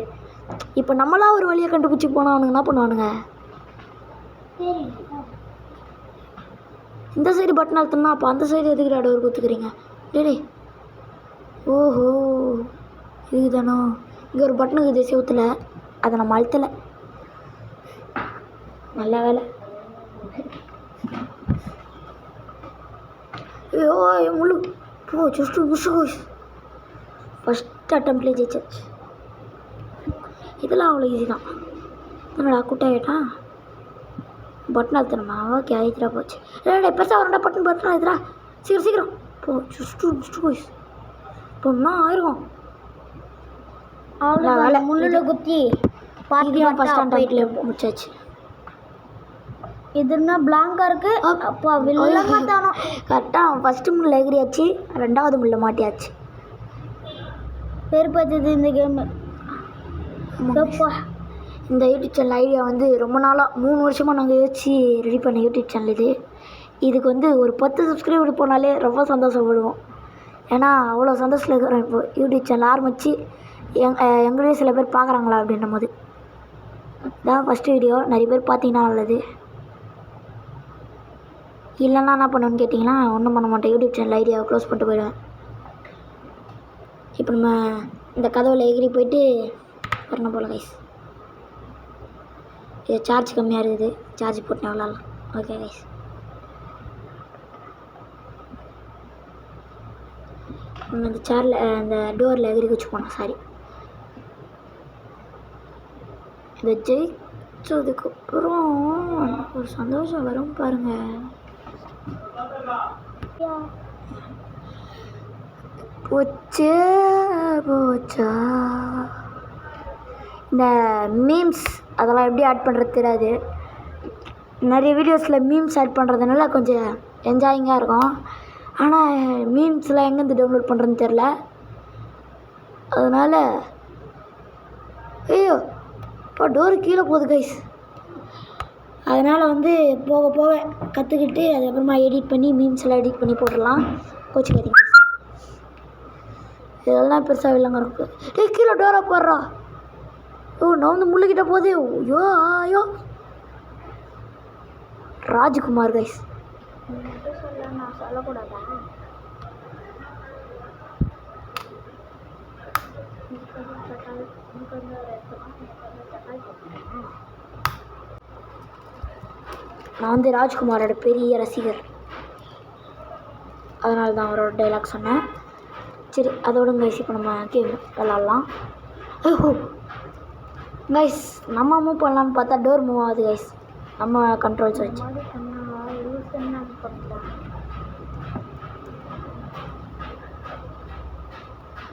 இப்போ நம்மளாம் ஒரு வழியை கண்டுபிடிச்சி போனால் அவனுங்க என்ன பண்ணுவானுங்க? இந்த சைடு பட்டன் அழுத்தணும்னா அப்போ அந்த சைடு எதுக்கு டோர் கொடுத்துக்கிறீங்க? டேடே ஓஹோ இதுதானோ. இங்கே ஒரு பட்டன் இருக்குது செவுத்தில். அதை நம்ம அழுத்தலை. நல்ல வேலை. ஐயோ முழு போ ஜஸ்ட்டு மிஸ் ஃபஸ்ட் அட்டம்ப்ட்லேயே ஜெயிச்சாச்சு. இதெல்லாம் அவ்வளோ ஈஸி தான். என்னடா குட்டாயிட்டான் பட்டன் அழுத்தணுமா ஓகே ஆயிடுறா போச்சு ஏடா பெருசாக வரண்டா பட்டன் ஆயிடுறா சீக்கிரம் சீக்கிரம் போ ஜஸ்ட்டு போய் பொண்ணா ஆயிருக்கும் அவ்வளோ முள்ளில் குத்தி இதையும் ஃபஸ்ட் ஸ்டாண்டர்ட்ல முடிச்சாச்சு இதுன்னா பிளாங்கா இருக்கு அப்பா வில்லங்க தானோ கரெக்டாக ஃபஸ்ட்டு முள்ள எகிரியாச்சு 2வது முள்ள மாட்டியாச்சு பேர் பார்த்தது இந்த கேமு இந்த யூடியூப் சேனல் ஐடியா வந்து ரொம்ப நாளாக 3 வருஷமாக நாங்கள் யோசிச்சு ரெடி பண்ண யூடியூப் சேனல் இதுக்கு வந்து ஒரு 10 சப்ஸ்கிரைபர் போனாலே ரொம்ப சந்தோஷப்படுவோம் ஏன்னா அவ்வளோ சந்தோஷத்தில் இருக்கிறோம் இப்போ யூடியூப் சேனல் ஆரம்பித்து எங்களையும் சில பேர் பார்க்குறாங்களா அப்படின்னும் போது இதான் ஃபஸ்ட்டு வீடியோ நிறைய பேர் பார்த்தீங்கன்னா நல்லது இல்லைன்னா என்ன பண்ணுவேன்னு கேட்டிங்கன்னா ஒன்றும் பண்ண மாட்டேன் யூடியூப் சேனல் ஐடியாவை க்ளோஸ் பண்ணிட்டு போயிடுவேன் இப்போ நம்ம இந்த கதவுல எகிரி போயிட்டு வரணும் போல் கைஸ் இது சார்ஜ் கம்மியாக இருக்குது சார்ஜ் போட்டு விளாட்லாம் ஓகே கைஸ் அந்த சேரில் அந்த டோரில் எகிரி வச்சு போனோம் சாரி இதை ஜெயிச்சதுக்கப்புறம் ஒரு சந்தோஷம் வரும் பாருங்கள் போச்சே போச்சா இந்த மீம்ஸ் அதெல்லாம் எப்படி ஆட் பண்ணுறது தெரியாது நிறைய வீடியோஸில் மீம்ஸ் ஆட் பண்ணுறதுனால கொஞ்சம் என்ஜாயிங்காக இருக்கும் ஆனால் மீம்ஸ்லாம் எங்கேருந்து டவுன்லோட் பண்ணுறதுன்னு தெரில அதனால் ஐயோ இப்போ டோரு கீழே போகுது கைஸ் அதனால் வந்து போக போக கற்றுக்கிட்டு அதுக்கப்புறமா எடிட் பண்ணி மீம்ஸ் எல்லாம் எடிட் பண்ணி போட்டுடலாம் கோச்சிக்காதீங்க இதெல்லாம் பெருசாக இல்லைங்க இருக்கு கீழே டோரை போடுறா நான் வந்து முள்ளுக்கிட்ட போதே ஐயோ ஐயோ ராஜ்குமார் கைஸ் நான் சொல்லக்கூடாதா நான் வந்து ராஜ்குமாரோட பெரிய ரசிகர் அதனால தான் அவரோட டைலாக் சொன்னேன் சரி அதோட கைஸ் இப்போ நம்ம கேம் விளாட்லாம் ஐயோ கைஸ் நம்ம மூவ் பண்ணலான்னு பார்த்தா டோர் மூவ் ஆகுது கைஸ் நம்ம கண்ட்ரோல்ஸ் வச்சு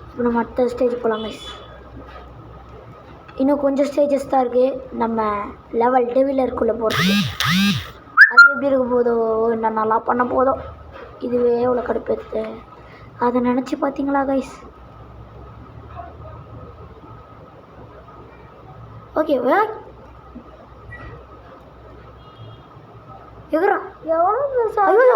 இப்போ நம்ம அடுத்த ஸ்டேஜ் போகலாம் கைஸ் இன்னும் கொஞ்சம் ஸ்டேஜஸ் தான் இருக்குது நம்ம லெவல் டெவிலருக்குள்ளே போகிறது அது எப்படி இருக்க போதோ என்ன நல்லா பண்ண போதோ இதுவே எவ்வளோ கடுப்பேற்று அதை நினச்சி பார்த்தீங்களா கைஸ் ஓகே எதுரா எவ்வளோ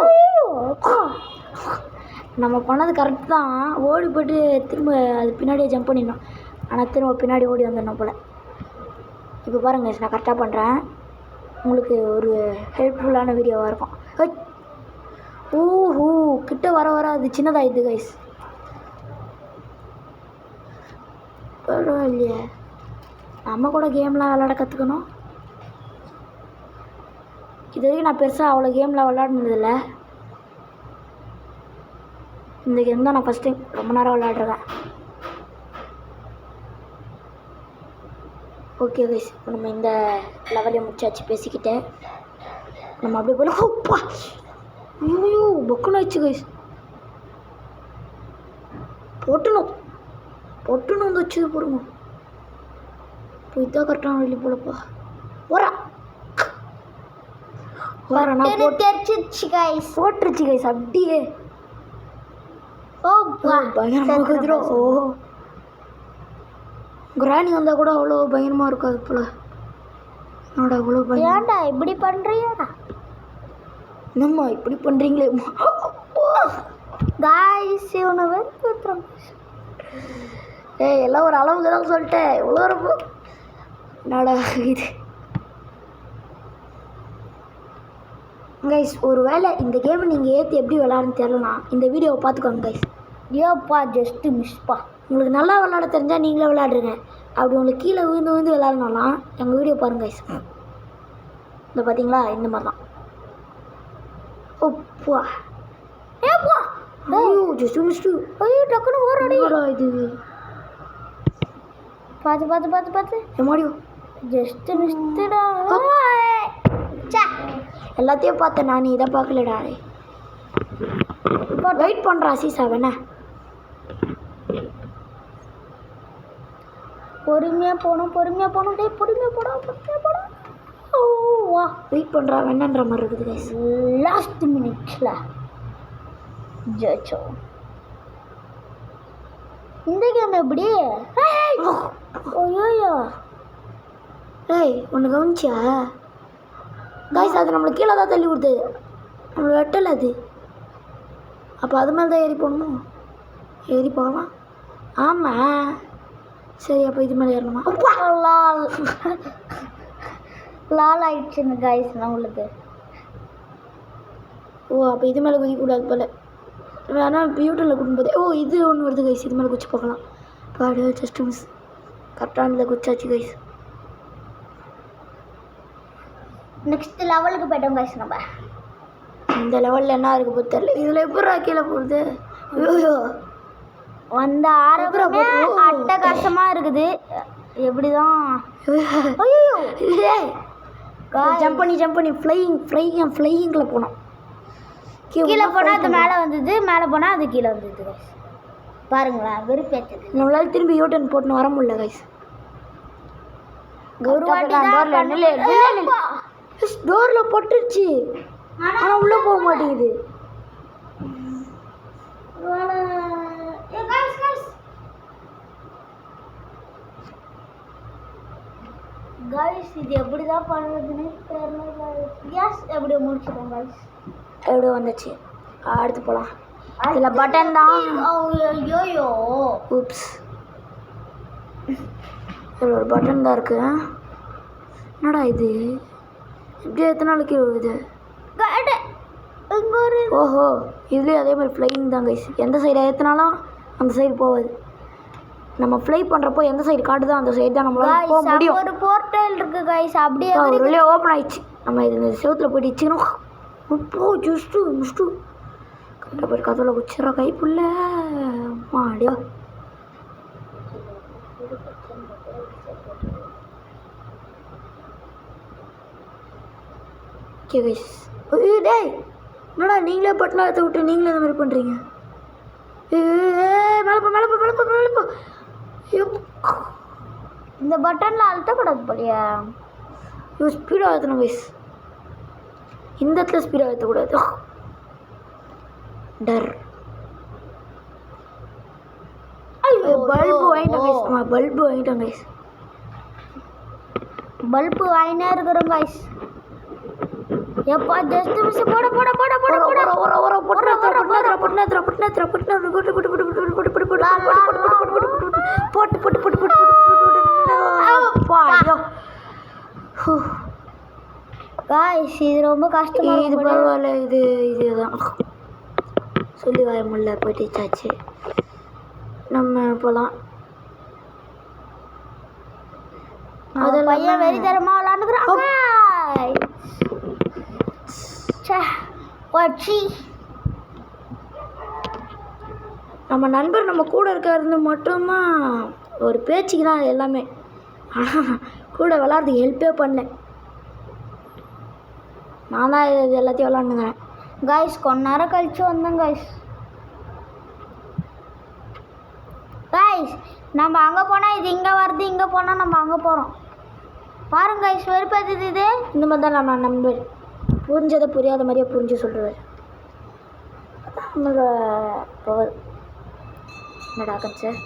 நம்ம பண்ணது கரெக்ட் தான் ஓடி போய்ட்டு திரும்ப அது பின்னாடியே ஜம்ப் பண்ணிடணும் ஆனால் திரும்ப பின்னாடி ஓடி வந்துடணும் போல் இப்போ பாருங்கள் நான் கரெக்டாக பண்ணுறேன் உங்களுக்கு ஒரு ஹெல்ப்ஃபுல்லான வீடியோவாக இருக்கும் ஓஹோ கிட்ட வர வர அது சின்னதாகிடுது கைஸ் பரவாயில்லையே நம்ம கூட கேம்லாம் விளாட கற்றுக்கணும் இது வரைக்கும் நான் பெருசாக அவ்வளோ கேம்லாம் விளாடுனதில்லை இந்த கேம் தான் நான் ஃபஸ்ட் டைம் ரொம்ப நேரம் விளாட்ருக்கேன் ஓகே கைஸ் இப்போ நம்ம இந்த லெவலையும் முடிச்சாச்சு பேசிக்கிட்டு நம்ம அப்படியே போல ஓப்பா ஐயோ பொக்குன்னு ஆயிடுச்சு கைஸ் பொட்டுன்னு வந்து வச்சு போடுங்க இப்போ இதான் கரெக்டான வழி போலப்பா வரேண்ணா போட்டுருச்சு கைஸ் அப்படியே பயங்கரமாக குதிரும் ஓ கிராணி வந்தால் கூட அவ்வளோ பயங்கரமாக இருக்காது போல என்னோட அவ்வளோ பயம் ஏன்டா இப்படி பண்ணுறியாடா என்னம்மா இப்படி பண்ணுறீங்களே காய்ஸ் இவனை வெறுத்துறோம் எல்லாம் ஒரு அளவுக்கு தான் சொல்லிட்டேன் எவ்வளோ இருக்கும் என்னடா இது கைஸ் ஒரு வேளை இந்த கேமை நீங்கள் ஏற்றி எப்படி விளாட்றன்னு தெரிலனா இந்த வீடியோவை பார்த்துக்கோங்க கைஸ் ஏப்பா ஜஸ்ட்டு மிஸ்ப்பா உங்களுக்கு நல்லா விளாட தெரிஞ்சால் நீங்களே விளாடுறீங்க அப்படி உங்களுக்கு கீழே விழுந்து விளாட்னாலாம் எங்கள் வீடியோ பாருங்க கைஸ் இந்த பார்த்தீங்களா இந்த மாதிரி தான் ஓப்பா ஏப்பா ஐயோ ஜஸ்ட்டு ஐயோ டக்குன்னு ஓரடி இது பார்த்து எம்மாடியோ ஜஸ்ட் மிஸ்டடா. எல்லாத்தையும் பார்த்தேன் நான், இதை பார்க்கலடா. வெயிட் பண்ணுறா சீசா வேணா. பொறுமையாக போகணும் டே, பொறுமையாக போடா. ஓ வா, வெயிட் பண்ணுறா வேணான்ற மாதிரி இருக்குது கைஸ். லாஸ்ட் மினிட்ல ஜெயிச்சோ. இந்த கேம் எப்படி? ஓய்யோ ஏய் ஒன்று கவனிச்சியா கைஸ்? அது நம்மளை கீழே தான் தள்ளி விடுது, நம்மளை வெட்டலை அது. அப்போ அது மேலே தான் ஏறி போகணுமோ? ஏறி போகலாம். ஆமாம் சரி, அப்போ இது மேலே ஏறணுமா? லால் லால் ஆயிடுச்சுங்க கைஸ் நம்மளுக்கு. ஓ அப்போ இது மேலே குதிக்கக்கூடாது போல், வேணால் பியூட்டரில் குடும்போது. ஓ இது ஒன்று வருது கைஸ், இது மேலே குச்சி போகலாம். பாடு ஜஸ்ட் மிஸ். கரெக்டாக இதில் குச்சாச்சு கைஸ். நெக்ஸ்ட் லெவலுக்கு போய்ட்டோம் கைஸ். நம்ம இந்த லெவலில் என்ன இருக்குது போது தெரியல. இதில் எப்படா கீழே போடுது? ஐயோ வந்த ஆரம்பமே அட்டகாசமாக இருக்குது. எப்படிதான் ஜம்ப் பண்ணி ஃப்ளையிங்கில் போனோம். கீழே போனால் அது மேலே வந்தது, மேலே போனால் அது கீழே வந்தது கைஸ். பாருங்களேன் வெறுப்பேற்றது. நம்மளால திரும்பி யூட்டன் போட்டுன்னு வர முடியல கைஸ். ஒரு வாட்டி டோரில் போட்டுருச்சு, ஆனால் உள்ளே போக மாட்டேங்குது. கைஸ் இது எப்படி தான் பண்ணுறதுன்னு தெரியல. கேஸ் எப்படி முடிச்சிட்டோம் கைஸ். எப்படியோ வந்துச்சு. அடுத்து போகலாம். இதில் பட்டன் தான். ஐயோயோ ஊப்ஸ், இதில் ஒரு பட்டன் தான் இருக்கு. என்னடா இது இப்படி எத்தனை நாளைக்கு இது? ஓஹோ இதுலேயும் அதே மாதிரி ஃப்ளையிங் தான் கைஸ். எந்த சைடு ஏற்றினாலும் அந்த சைடு போகாது. நம்ம ஃப்ளை பண்ணுறப்போ எந்த சைடு காட்டுதோ அந்த சைடு தான் நம்மளால போக முடியும். ஒரு போர்ட்டல் இருக்குது கைஸ், அப்படியே ஒரு வழியாக ஓப்பன் ஆயிடுச்சு. நம்ம இது செவத்தில் போயிட்டு இச்சுக்கணும். இப்போ ஜஸ்ட்டு கரெக்டாக போய்ட்டு கதவுல குச்சிட்றோம் கைப்புள்ள மாடியோ. Okay guys. டேய் என்னடா நீங்களே பட்டனா எடுத்து விட்டு நீங்களே இந்த மாதிரி பண்ணுறீங்க? மேலே இந்த பட்டனில் அழுத்தக்கூடாது போலியா? ஸ்பீடாக ஏற்றணும் கைஸ். இந்த இடத்துல ஸ்பீடாக ஏற்றக்கூடாது. டர் பல்பு வாங்கிட்டோம் கைஸ். பல்பு வாங்கிட்டோம் கைஸ். பல்பு வாங்கினே இருக்கிறோம் கைஸ். எப்பா ஜஸ்ட் மிஸ் போட கைஸ். இது ரொம்ப கஷ்டமா. இது பரவாயில்ல, இதுதான் சொல்லி வர முடியல. போயிட்டு சாச்சு நம்ம போகலாம். அதில் பையன் வெறித்தரமாக விளாண்டுக்கிறான். நம்ம நண்பர் நம்ம கூட இருக்காருன்னு மட்டும்தான் ஒரு பேச்சுக்கு தான் எல்லாமே. ஆனால் கூட விளாட்றதுக்கு ஹெல்ப்பே பண்ணல. நான் தான் இது எல்லாத்தையும் விளாண்டுங்க கைஸ். கொஞ்ச நேரம் கழிச்சு வந்தேன் கைஸ். நம்ம அங்கே போனால் இது இங்கே வருது, இங்கே போனால் நம்ம அங்கே போகிறோம். பாருங்க கைஸ் வெறுப்பேற்றுது இது. இந்த மாதிரி தான் நம்ம நண்பர் புரிஞ்சதை புரியாத மாதிரியே புரிஞ்சு சொல்கிறார். நம்மளோட பவர் என்னடா சார்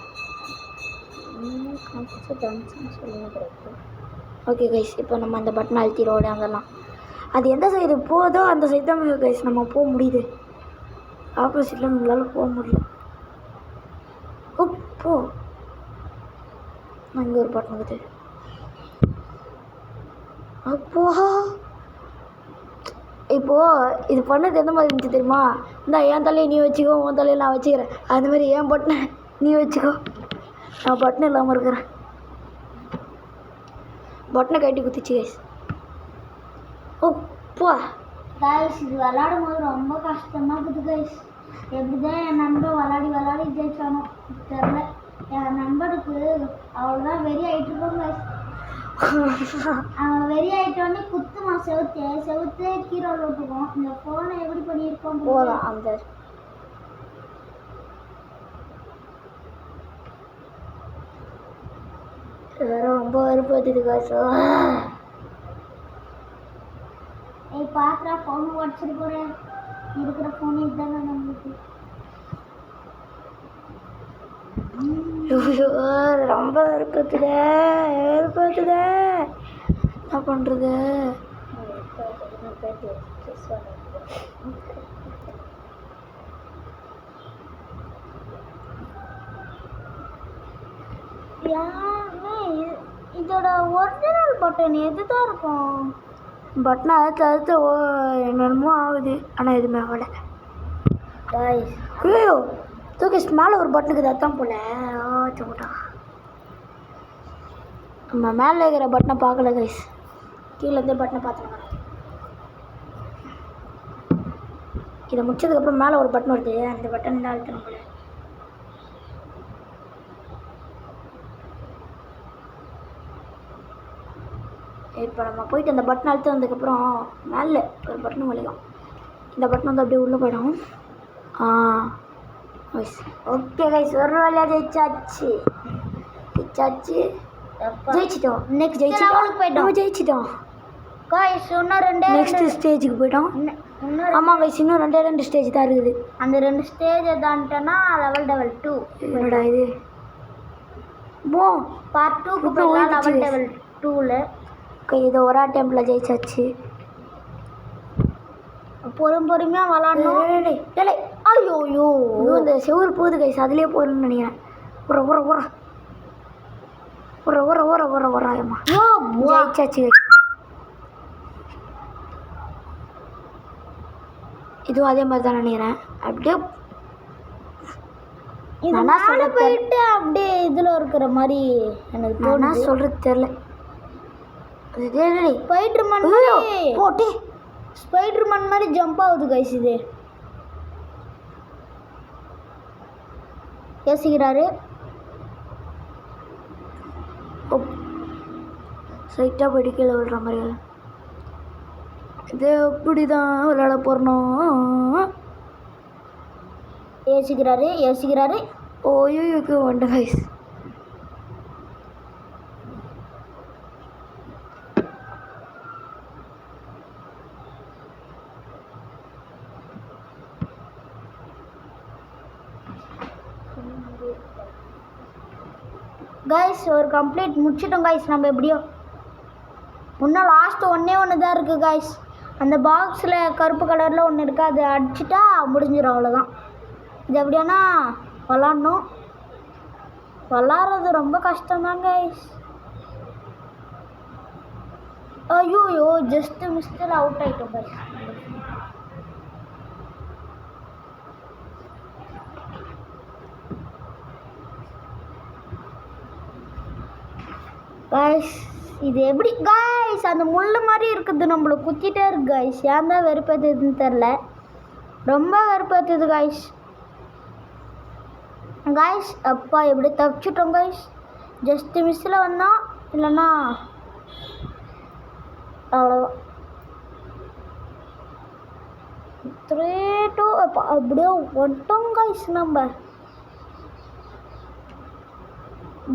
ஓகே கைஸ். இப்போ நம்ம அந்த பட்டன் அழுத்திரோடு அங்கெல்லாம் அது எந்த சைடு போதோ அந்த சைடு தான் கைஸ் நம்ம போக முடியுது. ஆப்போசிட்டில் நம்மளால் போக முடியல. போ இங்கே ஒரு பட்டன் இருக்குது. அப்போ இப்போது இது பண்ணது எந்த மாதிரி இருந்துச்சு தெரியுமா? இந்த என் தலையை நீ வச்சுக்கோ, உன் தலையை நான் வச்சுக்கிறேன். அந்த மாதிரி என் பட்டனை நீ வச்சுக்கோ, நான் பட்டன் இல்லாமல் இருக்கிறேன். பட்டனை கட்டி குத்திச்சு கைஸ். ஓ போ கைஸ். இது விளாடும் போது ரொம்ப கஷ்டமாக இருக்குது கைஸ். எப்படி தான் என் நண்பன் விளாடி ஜெயிச்சானோ தெரில. என் நண்பனுக்கு அவ்வளோதான் வெறி ஆகிட்டு இருக்கோம் கைஸ். அவன் வெறி ஆகிட்டோன்னே குத்துமா செவுத்து கீரோல் விட்டுருவோம். இந்த ஃபோனை எப்படி பண்ணியிருக்கோம் போதும் அந்த வேற ரொம்ப விருப்பத்துக்கு காசு. ஏய் பாக்குறா ஃபோன் உடச்சிட்டு போகிறேன். இருக்கிற ஃபோன் இதுதானே நம்மளுக்கு. ரொம்ப விருப்பத்துட என்ன பண்ணுறது? இதோட ஒரிஜினல் பட்டன் எதுதான் இருக்கும்? பட்டனை அழுத்து என்னென்னமோ ஆகுது, ஆனால் எதுவுமே ஆகலை. ஐயோ தூக்கி மேலே ஒரு பட்டனுக்கு அதான் போல. போட்டா நம்ம மேலே இருக்கிற பட்டனை பார்க்கல கைஸ், கீழே இருந்தே பட்டனை பார்த்துருங்க. இதை முடிச்சதுக்கப்புறம் மேலே ஒரு பட்டன் வருது, அந்த பட்டன் தான் அழுத்தணும் போல. இப்போ நம்ம போயிட்டு அந்த பட்டன் அழுத்த வந்ததுக்கப்புறம் மேலே ஒரு பட்டனும் வலிக்கும். இந்த பட்டன் வந்து அப்படியே உள்ளே போயிடும். ஓகே கைஸ், ஒரு வேலையாக ஜெயிச்சிட்டோம். நெக்ஸ்ட் லெவலுக்கு போயிட்டோம். ஜெயிச்சிட்டோம் கைஸ். இன்னும் நெக்ஸ்ட் ஸ்டேஜுக்கு போயிட்டோம். ஆமாம் கைஸ், இன்னும் 2 ஸ்டேஜ் தான் இருக்குது. அந்த 2 ஸ்டேஜை தாண்டிட்டோன்னா லெவல் 2. என்னடா இது? பார்ட் 2க்கு போயிடலாம். லெவல் 2ல் ஓகே, இதை ஒரு டைமில் ஜெயிச்சாச்சு. பொறுமையாக விளாடணும். ஐயோ இந்த செவ்வறு போகுது கைஸ், அதுலேயே போகணும்னு நினைக்கிறேன். ஊறாயம்மா ஜெயிச்சாச்சு. இதுவும் அதே மாதிரி தான் நினைக்கிறேன். அப்படியே போயிட்டு அப்படியே இதில் இருக்கிற மாதிரி எனக்கு தோணுது. சொல்கிறது தெரில. ஸ்பைடர்மேன் போட்டு ஸ்பைடர்மேன் மாதிரி ஜம்ப் ஆகுது கைஸ். இது யோசிக்கிறாரு. ஸ்ட்ரைட்டாக போயிட்டு கீழே விடுற மாதிரி. இது எப்படி தான் விளையாட போகிறோம்? யோசிக்கிறாரு. ஓய்யோக்கு ஒன்று கைஸ். கைஸ் ஒரு கம்ப்ளீட் முடிச்சிட்டோம் கைஸ். நம்ம எப்படியோ இன்னும் லாஸ்ட் ஒன்று தான் இருக்குது கைஸ். அந்த பாக்ஸில் கருப்பு கலரில் ஒன்று இருக்குது, அது அடிச்சிட்டா முடிஞ்சிடும், அவ்வளோதான். இது எப்படியானா விளாட்ணும். விளாட்றது ரொம்ப கஷ்டம்தான் கைஸ். ஐயோ ஜஸ்ட் மிஸ்டர் அவுட் ஆகிட்டோம் கைஸ். கைஸ் இது எப்படி கைஸ்? அந்த முள் மாதிரி இருக்குது, நம்மளை குத்திட்டே இருக்கு கைஸ். ஏன் தான் வெறுப்பேற்றுதுன்னு தெரில, ரொம்ப வெறுப்பேற்றுது கைஸ். அப்பா எப்படி தப்பிச்சிட்டோம் கைஸ். ஜஸ்ட் மிஸ்ஸில் வந்தோம், இல்லைன்னா அவ்வளோதான். 3 2 அப்படியே வந்துட்டோம் கைஸ். நம்ம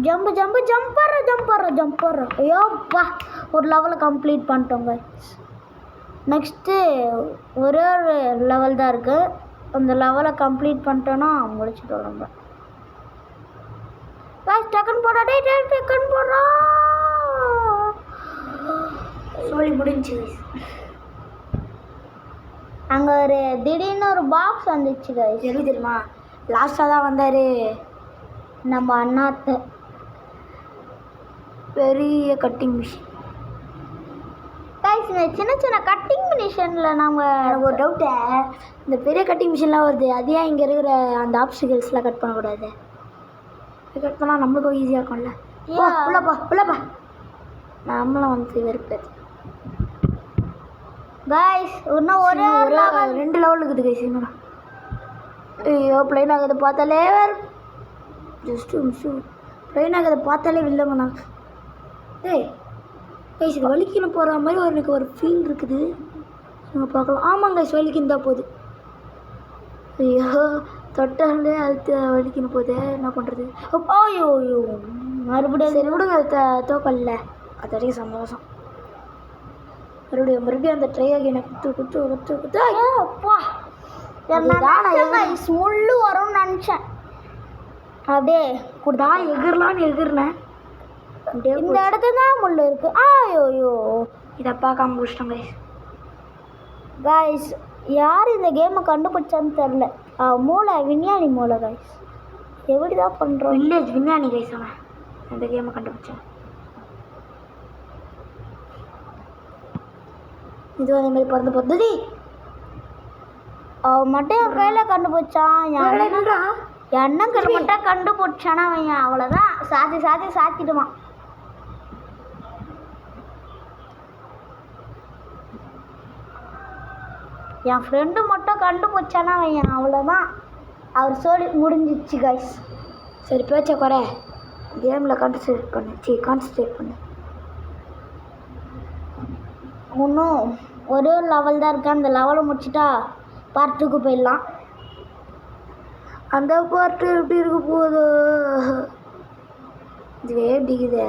ஜம்பர். ஐயோப்பா, ஒரு லெவலை கம்ப்ளீட் பண்ணிட்டோம் கைஸ். நெக்ஸ்ட்டு ஒரே ஒரு லெவல் தான் இருக்குது. அந்த லெவலை கம்ப்ளீட் பண்ணிட்டோன்னா முடிச்சிட்டோம் நம்ம கைஸ். டக்குன்னு போடா. சொல்லி முடிஞ்சு. அங்கே ஒரு திடீர்னு ஒரு பாக்ஸ் வந்துச்சு கைஸ். எப்படி தெரியுமா? லாஸ்ட்டாக தான் வந்தார் நம்ம அண்ணாத்த. பெரிய கட்டிங் மிஷின் கைஸ். இந்த சின்ன கட்டிங் மிஷினில் நம்ம எனக்கு ஒரு டவுட்டு, இந்த பெரிய கட்டிங் மிஷின்லாம் வருது, அது ஏன் இங்கே இருக்கிற அந்த ஆப்ஸ்டிகல்ஸ்லாம் கட் பண்ணக்கூடாது? கட் பண்ணால் நம்மளுக்கும் ஈஸியாக இருக்கும்ல. உள்ளப்பா நம்மளும் வந்து வெறுப்பு கைஸ். இன்னும் ஒரு 2 லெவல் இருக்குது கைஸ். என்னடா ஐயோ, பிளைன் ஆகுது பார்த்தாலே ஜஸ்ட்டு ப்ளைன் ஆகுது பார்த்தாலே வில்லங்கண்ணா. கைஸ் இது வலிக்கணும் போகிற மாதிரி எனக்கு ஒரு ஃபீல் இருக்குது. நம்ம பார்க்கலாம். ஆமாங்க கைஸ் வலிக்கணும் தான் போகுது. ஐயோ தொட்டாலே அது வலிக்கணும் போகுது, என்ன பண்ணுறது? ஐயோ ஐயோ மறுபடியும் சரி விடுங்க, தோக்கல்ல அது வரைக்கும் சந்தோஷம். மறுபடியும் அந்த ட்ரை ஆகி எனக்கு குத்து அப்பா முள்ளு வரும்னு நினச்சேன். அப்படியே நான் எகிரலான்னு எகிர்னேன். இந்த இடத்துல தான் முள்ளு இருக்கு. ஐயோயோ இதை பார்க்காம முடிச்சிட்டோம் கைஸ். கைஸ் யார் இந்த கேமை கண்டுபிடிச்சான்னு தெரில. மூளை விஞ்ஞானி மூளை கைஸ். எப்படி தான் பண்ணுறோம்? வில்லேஜ் விஞ்ஞானி கைஸ் அவன் இந்த கேமை கண்டுபிடிச்சான். இது அதே மாதிரி பிறந்து போகுது. அவன் மட்டும் என் கையில் கண்டுபிடிச்சான். எண்ணம் கையில் மட்டும் கண்டுபிடிச்சானா அவன் அவ்வளோதான். சாத்திடுவான். என் ஃப்ரெண்டு மட்டும் கண்டுபிடிச்சானா அவன் அவ்வளோதான். அவர் சொல்லி முடிஞ்சிச்சு கைஸ். சரி பேச்ச குறை, கேமில் கான்சன்ட்ரேட் பண்ணு. இன்னும் ஒரே ஒரு லெவல் தான் இருக்கு. அந்த லெவலை முடிச்சுட்டா பார்ட் 2க்கு போயிடலாம். அந்த பார்ட்டு எப்படி இருக்க போதோ இதுவே எப்படிக்குது.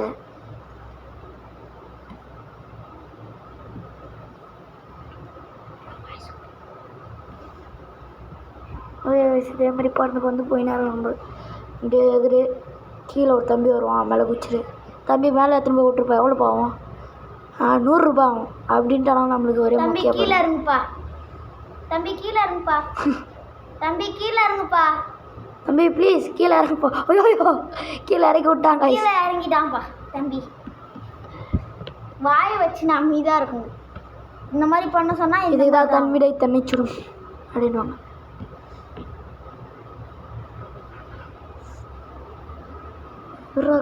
இதே மாதிரி பறந்து போயினாரு. நம்ம இப்படியே எதிரு கீழே ஒரு தம்பி வருவான், மேலே குச்சிரு தம்பி மேலே எத்தனை போய் விட்டுருப்பா, எவ்வளோ பாவம்? 100 ரூபா ஆகும் அப்படின்ட்டாலும் நம்மளுக்கு ஒரே முக்கியம். கீழே இருங்கப்பா தம்பி, கீழே இருங்கப்பா தம்பி, கீழே இருங்கப்பா தம்பி ப்ளீஸ் கீழே இறங்குப்பா. ஐயோ கீழே இறக்கி விட்டாங்க. கீழே இறங்கிட்டான்ப்பா தம்பி. வாயை வச்சு நான் அமைதியாக இருக்கும். இந்த மாதிரி பண்ண சொன்னால் இதுதான் தன்விடை தன்னிச்சுடும் அப்படின்வாங்க.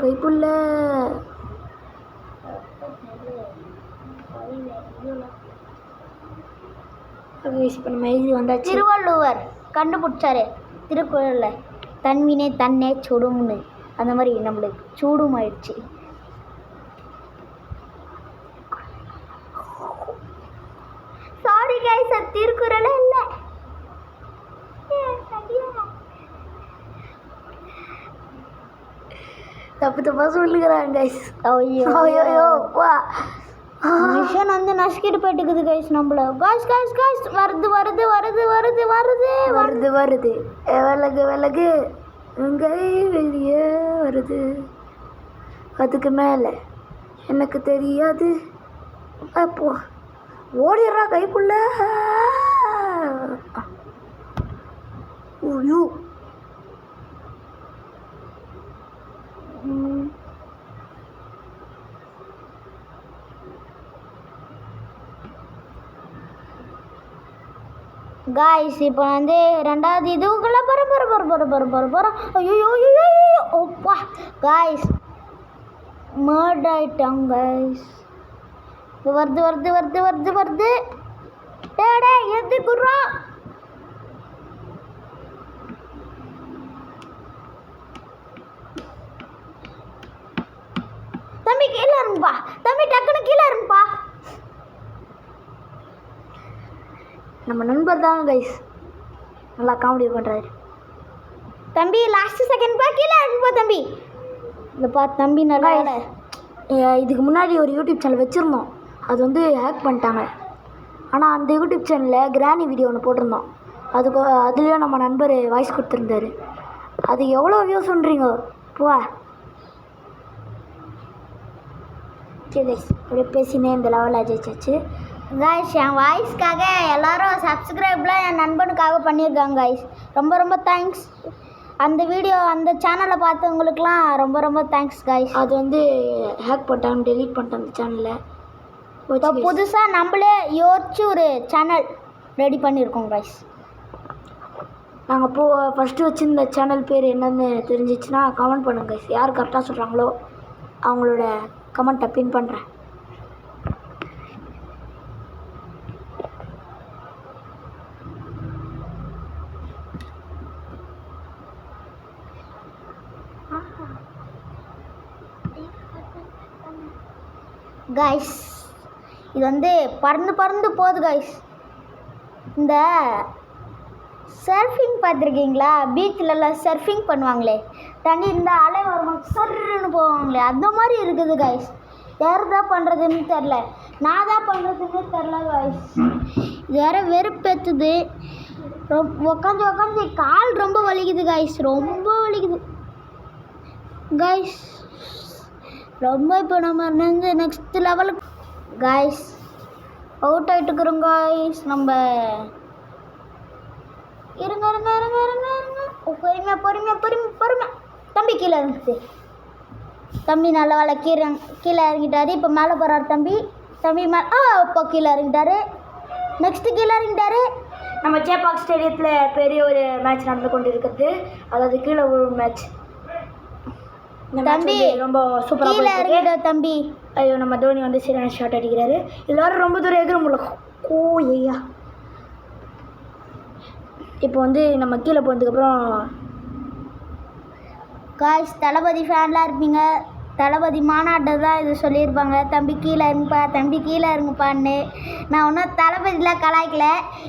கைப்புள்ள வந்தாச்சு. திருவள்ளுவர் கண்டுபிடிச்சாரு திருக்குறளில் தன்வினை தன்னே சுடும்னு. அந்த மாதிரி நம்மளுக்கு சூடும் ஆயிடுச்சு. சாரி கைஸ், அது திருக்குறளே இல்லை. தப்பா சொல்லுகிறாங்க கைஸ். ஐயோ ஐயோ வா மிஷன் வந்து நசுக்கிட்டு போயிட்டுக்குது கைஸ் நம்மள. கைஸ் கைஸ் கைஸ் வருது வருது வருது வருது வருது வருது வருது விலகு விலகு கை வெளியே வருது. அதுக்கு மேலே எனக்கு தெரியாது. அப்போ ஓடிடுறா கைப்புள்ள. ஐயோ காய்ஸ் இப்போ வந்து ரெண்டாவது இதுக்குள்ள போகிறோம். ஐயோ ஓப்பா காய்ஸ் மர்ட் ஆயிட்டாங்க காய்ஸ். வருது வருது வருது வருது வருது. டேடே எது குர்ரா. தம்பி கீழே இருங்கப்பா தம்பி, டக்குன்னு கீழே இருங்கப்பா. நம்ம நண்பர் தான் கைஸ், நல்லா காமெடி பண்ணுறாரு. தம்பி லாஸ்ட் செகண்ட் பா, கீழே இருங்கப்பா தம்பி. இல்லைப்பா தம்பி நல்லா. இதுக்கு முன்னாடி ஒரு யூடியூப் சேனல் வச்சுருந்தோம், அது வந்து ஹேக் பண்ணிட்டாங்க. ஆனால் அந்த யூடியூப் சேனலில் கிராணி வீடியோ ஒன்று போட்டிருந்தோம். அதுலேயும் நம்ம நண்பர் வாய்ஸ் கொடுத்துருந்தாரு. அது எவ்வளோ வியூஸ் பண்ணுறீங்க போ. சரி அப்படியே பேசினே இந்த லெவலில் ஜெயிச்சாச்சு காய்ஸ். என் வாய்ஸ்க்காக எல்லோரும் சப்ஸ்கிரைப்லாம் என் நண்பனுக்காக பண்ணியிருக்காங்க காய்ஸ். ரொம்ப ரொம்ப தேங்க்ஸ். அந்த வீடியோ அந்த சேனலை பார்த்தவங்களுக்குலாம் ரொம்ப ரொம்ப தேங்க்ஸ் காய்ஸ். அது வந்து ஹேக் பண்ணிட்டாங்க, டெலீட் பண்ணிட்டாங்க அந்த சேனலில். புதுசாக நம்மளே யோசிச்சு ஒரு சேனல் ரெடி பண்ணியிருக்கோம் காய்ஸ். நாங்கள் ஃபஸ்ட்டு வச்சுருந்த சேனல் பேர் என்னன்னு தெரிஞ்சிச்சுன்னா கமெண்ட் பண்ணுங்க கைஸ். யார் கரெக்டாக சொல்கிறாங்களோ அவங்களோட கமெண்ட்டை பின் பண்ணுறேன். கைஸ் இது வந்து பறந்து பறந்து போகுது கைஸ். இந்த சர்ஃபிங் பார்த்துருக்கீங்களா? பீச்சிலலாம் சர்ஃபிங் பண்ணுவாங்களே, தண்ணி இந்த அலை வரும்போது சர்ன்னு போவாங்களே, அந்த மாதிரி இருக்குது கைஸ். யார் தான் பண்ணுறதுன்னு தெரில, நான் தான் பண்ணுறதுன்னு தெரில கைஸ். இது வேறு வெறுப்பேற்றுது. உக்காந்து உக்காந்து கால் ரொம்ப வலிக்குது கைஸ், ரொம்ப வலிக்குது கைஸ் ரொம்ப. இப்போ நம்ம நெக்ஸ்ட் லெவலுக்கு கைஸ் அவுட் ஆகிட்டுக்கிறோம் கைஸ். நம்ம இருங்க இருங்க இருங்க இருங்க இருங்க பொறுமையாக பொறுமையாக பொறுமை பொறுமை. தம்பி கீழே இறங்குது. தம்பி நல்ல வேலை கீழே இறங்கிட்டாரு. இப்போ மேலே போகிறாரு தம்பி. தம்பி மேலே இப்போ கீழே இறங்கிட்டாரு. நெக்ஸ்ட்டு கீழே இறங்கிட்டாரு. நம்ம சேப்பாக் ஸ்டேடியத்தில் பெரிய ஒரு மேட்ச் நடந்து கொண்டு இருக்கிறது, அதாவது கீழே ஒரு மேட்ச். தம்பி ரொம்ப சூப்பராக கீழே இறங்கிட்ட தம்பி. ஐயோ நம்ம தோனி வந்து சரியான ஷாட் அடிக்கிறாரு. எல்லோரும் ரொம்ப தூரம் எகிற முடியல. ஐயா இப்போ வந்து நம்ம கீழே போனதுக்கப்புறம் காய்ஸ் தளபதி ஃபேன்லாம் இருப்பீங்க. தளபதி மாநாட்டை தான் இது சொல்லியிருப்பாங்க, தம்பி கீழே இருங்கப்பா, தம்பி கீழே இருங்கப்பான்னு. நான் ஒன்றும் தளபதியில் கலாய்க்கல,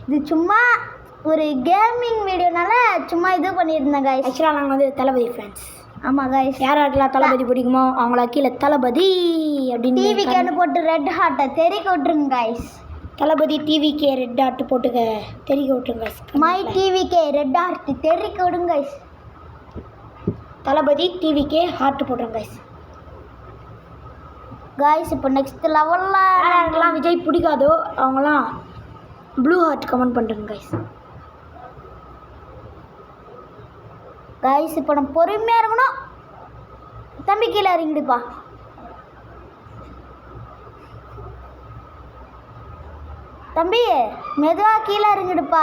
இது சும்மா ஒரு கேமிங் வீடியோனால சும்மா இது பண்ணியிருந்தேன் காய்ஸ். ஆக்சுவலாக நாங்கள் வந்து தளபதி ஃபேன்ஸ். ஆமாம் காய்ஸ், யாரெல்லாம் தளபதி பிடிக்குமோ அவங்கள கீழே தளபதி அப்படின்னு டிவிக்கேன்னு போட்டு ரெட் ஹார்ட்டை தெரிக்க விட்டுருங்க காய்ஸ். தளபதி டிவிக்கே ரெட் ஹார்ட் போட்டுக்க தெரிக்க விட்டுருங்க. மை டிவிக்கே ரெட் ஹார்ட் தெரிக்க விடுங்க காய்ஸ். தளபதி டிவிக்கே ஹார்ட் போட்டுருங்க காய்ஸ். காய்ஸ் இப்போ நெக்ஸ்ட் லெவலில் யாரெல்லாம் விஜய் பிடிக்காதோ அவங்களாம் ப்ளூ ஹார்ட் கமெண்ட் பண்ணுறேங்க காய்ஸ். காய்ஸ் இப்போ நம்ம பொறுமையாக இருக்கணும். தம்பி கீழே இறங்கிடுப்பா. தம்பி மெதுவாக கீழே இறங்கிடுப்பா.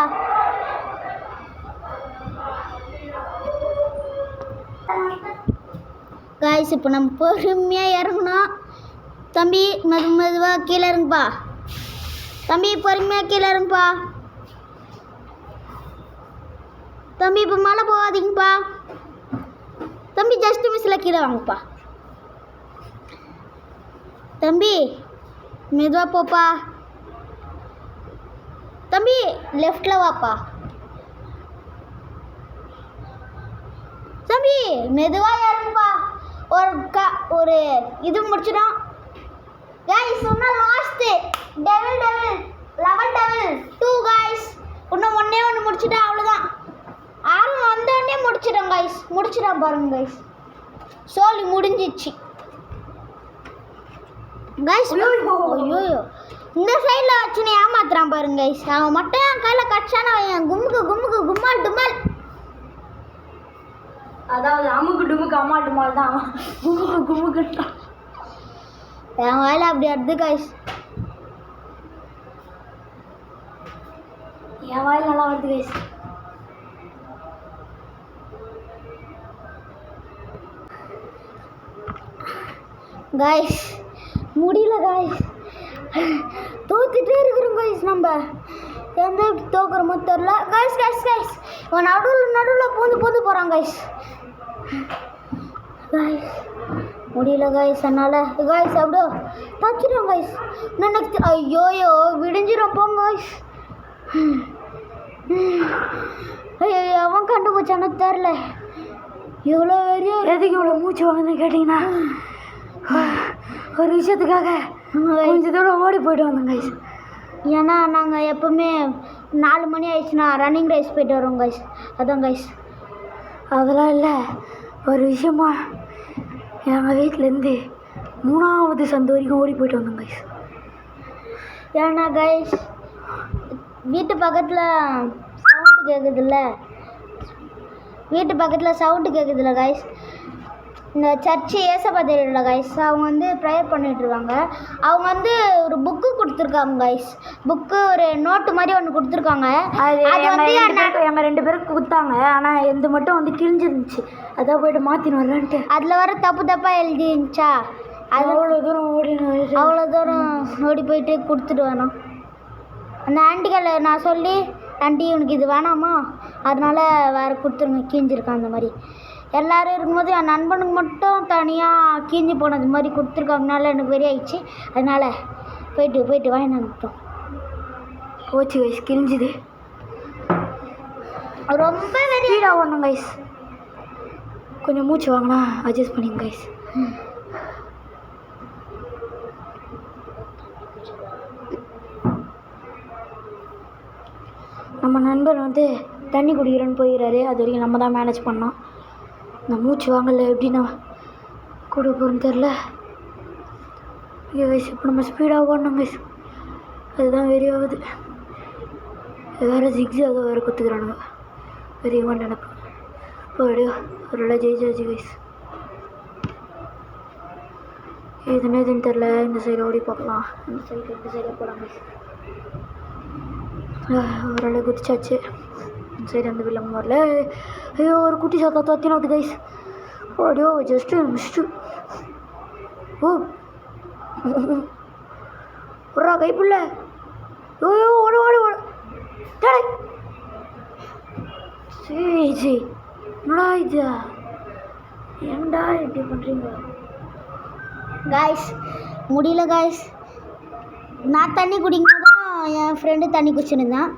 காய்ஸ் இப்போ நம்ம பொறுமையாக இறங்கணும். தம்பி மெதுவாக கீழே இறங்குப்பா. தம்பி பொறுமையாக கீழே இறங்குப்பா. தம்பி இப்போ மேலே போகாதீங்கப்பா. தம்பி ஜஸ்ட் மிஸ்ஸில் கீழே வாங்கப்பா. தம்பி மெதுவாக போப்பா. தம்பி லெஃப்டில் வாப்பா. தம்பி மெதுவாக இறங்குப்பா. ஒரு இது முடிச்சிடும் கைஸ். இன்னும் லாஸ்ட்டு டெவில் 2 கைஸ். இன்னும் ஒன்றே ஒன்று முடிச்சுட்டா அவ்வளோதான். ஆர்வம் வந்தோடனே முடிச்சிடும் கைஸ். முடிச்சிடும் பாருங்க கைஸ், சோலி முடிஞ்சிச்சு கைஸ். ஐயோ இந்த சைடில் வச்சுன்னு ஏமாத்துறான் பாருங்க கைஸ். அவன் மட்டும் என் கையில் கட்சான கும்முக்கு கும்முக்கு கும்மால் டுமால். அதாவது அமுக்கு டுமுக்கு அம்மா டுமால் தான் கும்முக்கு கும்முக்குட்டான். என் வாயில் அப்படி அடுத்து கைஸ். என் வாயில் நல்லா வருது கைஸ். கைஸ் முடியல கைஸ், தோத்துட்டே இருக்கிறோம் கைஸ். நம்ம எந்த தோக்குறோமோ தெரில கைஸ். கைஸ் இவன் நடுவில் பூந்து போகிறான் கைஸ். கைஸ் முடியல கைஸ் என்னால். கைஸ் அப்படியோ தச்சிடும் கைஸ். நான் நெக்ஸ்ட் ஐயோயோ விடிஞ்சிடும் போங்க கைஸ். ஐயோ அவன் கண்டுபிடிச்சானு தெரில. இவ்வளோ வெறியோ எதுக்கு இவ்வளோ மூச்சு வாங்குன்னு கேட்டிங்கன்னா ஒரு விஷயத்துக்காக கொஞ்சம் தூரம் ஓடி போய்ட்டு வந்தோம் கைஸ். ஏன்னா நாங்கள் எப்போவுமே 4 மணி ஆயிடுச்சுன்னா ரன்னிங் ரேஸ் போய்ட்டு வரோம் கைஸ். அதான் கைஸ். அதெல்லாம் இல்லை, ஒரு விஷயமா எங்கள் வீட்டிலேருந்து 3வது சந்து வரைக்கும் ஓடி போய்ட்டு வந்தோம் கைஸ். ஏன்னா கைஸ் வீட்டு பக்கத்தில் சவுண்டு கேட்குதுல்ல கைஸ். இந்த சர்ச்சு ஏசப்பாத்திரியில் கைஸ் அவங்க வந்து ப்ரேயர் பண்ணிகிட்ருக்காங்க. அவங்க வந்து ஒரு புக்கு கொடுத்துருக்காங்க கைஸ். புக்கு ஒரு நோட்டு மாதிரி ஒன்று கொடுத்துருக்காங்க. அது வந்து எங்கள் 2 பேருக்கு கொடுத்தாங்க. ஆனால் எந்த மட்டும் வந்து கிழிஞ்சிருந்துச்சு. அதான் போய்ட்டு மாற்றின்னு வரலான்ட்டு அதில் வர தப்பாக எழுதிருந்துச்சா, அது அவ்வளோ தூரம் ஓடி போயிட்டு கொடுத்துட்டு வரணும். அந்த ஆண்டிகளை நான் சொல்லி, ஆண்டி உனக்கு இது வேணாமா, அதனால் வேறு கொடுத்துருங்க, கிழிஞ்சிருக்கான் அந்த மாதிரி. எல்லோரும் இருக்கும்போது என் நண்பனுக்கு மட்டும் தனியாக கீஞ்சி போனது மாதிரி கொடுத்துருக்காங்கனால எனக்கு வெறி ஆயிடுச்சு. அதனால் போயிட்டு வாங்கி வந்துட்டோம். போச்சு கைஸ், கிழிஞ்சுது. ரொம்ப வெறி ஸ்பீடாக ஓடணும் கைஸ். கொஞ்சம் மூச்சு வாங்கினா அட்ஜஸ்ட் பண்ணிங்க கைஸ். நம்ம நண்பர் வந்து தண்ணி குடிக்கிறேன்னு போயிடுறாரு. அது வரைக்கும் நம்ம தான் மேனேஜ் பண்ணோம். நான் மூச்சு வாங்கலை, எப்படின்னா கூட போகிறேன்னு தெரில. கைஸ் இப்போ நம்ம ஸ்பீடாக ஓடணும் கைஸ். அதுதான் வெறி ஆகுது. வேறு ஜிக்ஸாக வேறு குத்துக்கிறானுங்க. வெறியமாக நினைப்பு எப்படியோ ஒரு ஜெயிச்சாச்சு கைஸ். எதுன்னு தெரில. இந்த சைடு ஓடி பார்க்கலாம். இந்த சைடு போகலாம் கைஸ். ஓரளவு குதிச்சாச்சு. இந்த சைடு அந்த வில்லங்க வரல. ஐயோ ஒரு குட்டி சாத்தா தத்தினது கைஸ். ஓடியோ ஜஸ்ட்டு மிஸ்ட்டு. ஓ ஒரு கைப்புள்ள. ஐயோ ஓடு ஓடு ஓடு. சரி என்னடா இது, ஏன்டா இப்படி பண்ணுறீங்க காய்ஸ்? முடியல காய்ஸ். நான் தண்ணி குடிக்கும் தான் என் ஃப்ரெண்டு தண்ணி குடிச்சுருந்தான்.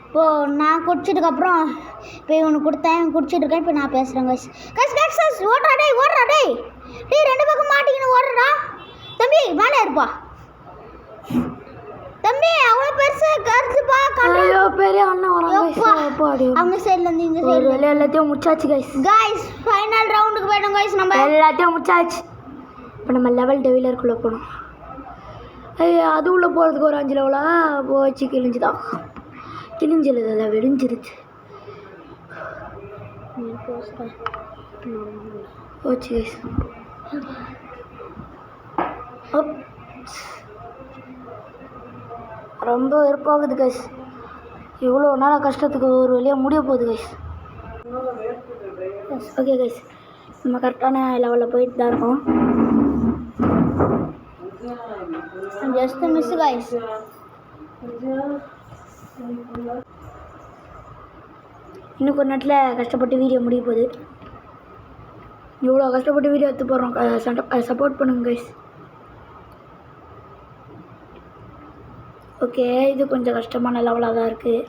இப்போது நான் குடிச்சதுக்கப்புறம் இப்போ இவனுக்கு கொடுத்தேன், குடிச்சிட்ருக்கேன். இப்போ நான் பேசுகிறேன் காய்ஸ். காய்ஸ் ஓடுறா டேய் ரெண்டு பக்கம் மாட்டிக்கின்னு ஓடுறா தம்பி. மேலே இருப்பா தம்பி, அவ்வளோ பெருசு கருத்துப்பா. பெரிய அண்ணன் வராங்க. அவங்க சைட்லேருந்து இந்த சைடு எல்லாத்தையும் முடிச்சாச்சு காய்ஸ். ஃபைனல் ரவுண்டுக்கு போய்டும் காய்ஸ். நம்ம எல்லாத்தையும் முடிச்சாச்சு. இப்போ நம்ம லெவல் டெவிலருக்குள்ளே போகணும். அது உள்ளே போகிறதுக்கு ஒரு 5 லெவலாக போச்சு. கிழிஞ்சுதான் கிழிஞ்சில் வெடிஞ்சிருச்சு. போச்சு கைஸ். ரொம்ப வெறுப்பாகுது கைஸ். இவ்வளோ நாளாக கஷ்டத்துக்கு ஒரு வழியாக முடிய போகுது கைஸ். ஓகே கைஸ், நம்ம கரெக்டான லெவலில் போயிட்டு தான் இருக்கோம். Just miss guys. இன்னும் கொஞ்ச நேரத்தில் கஷ்டப்பட்டு வீடியோ முடிய போகுது. இவ்வளோ கஷ்டப்பட்டு வீடியோ எடுத்து போடுறோம். சப்போர்ட் பண்ணுங்க கைஸ். ஓகே, இது கொஞ்சம் கஷ்டமான லெவலாக தான் இருக்குது.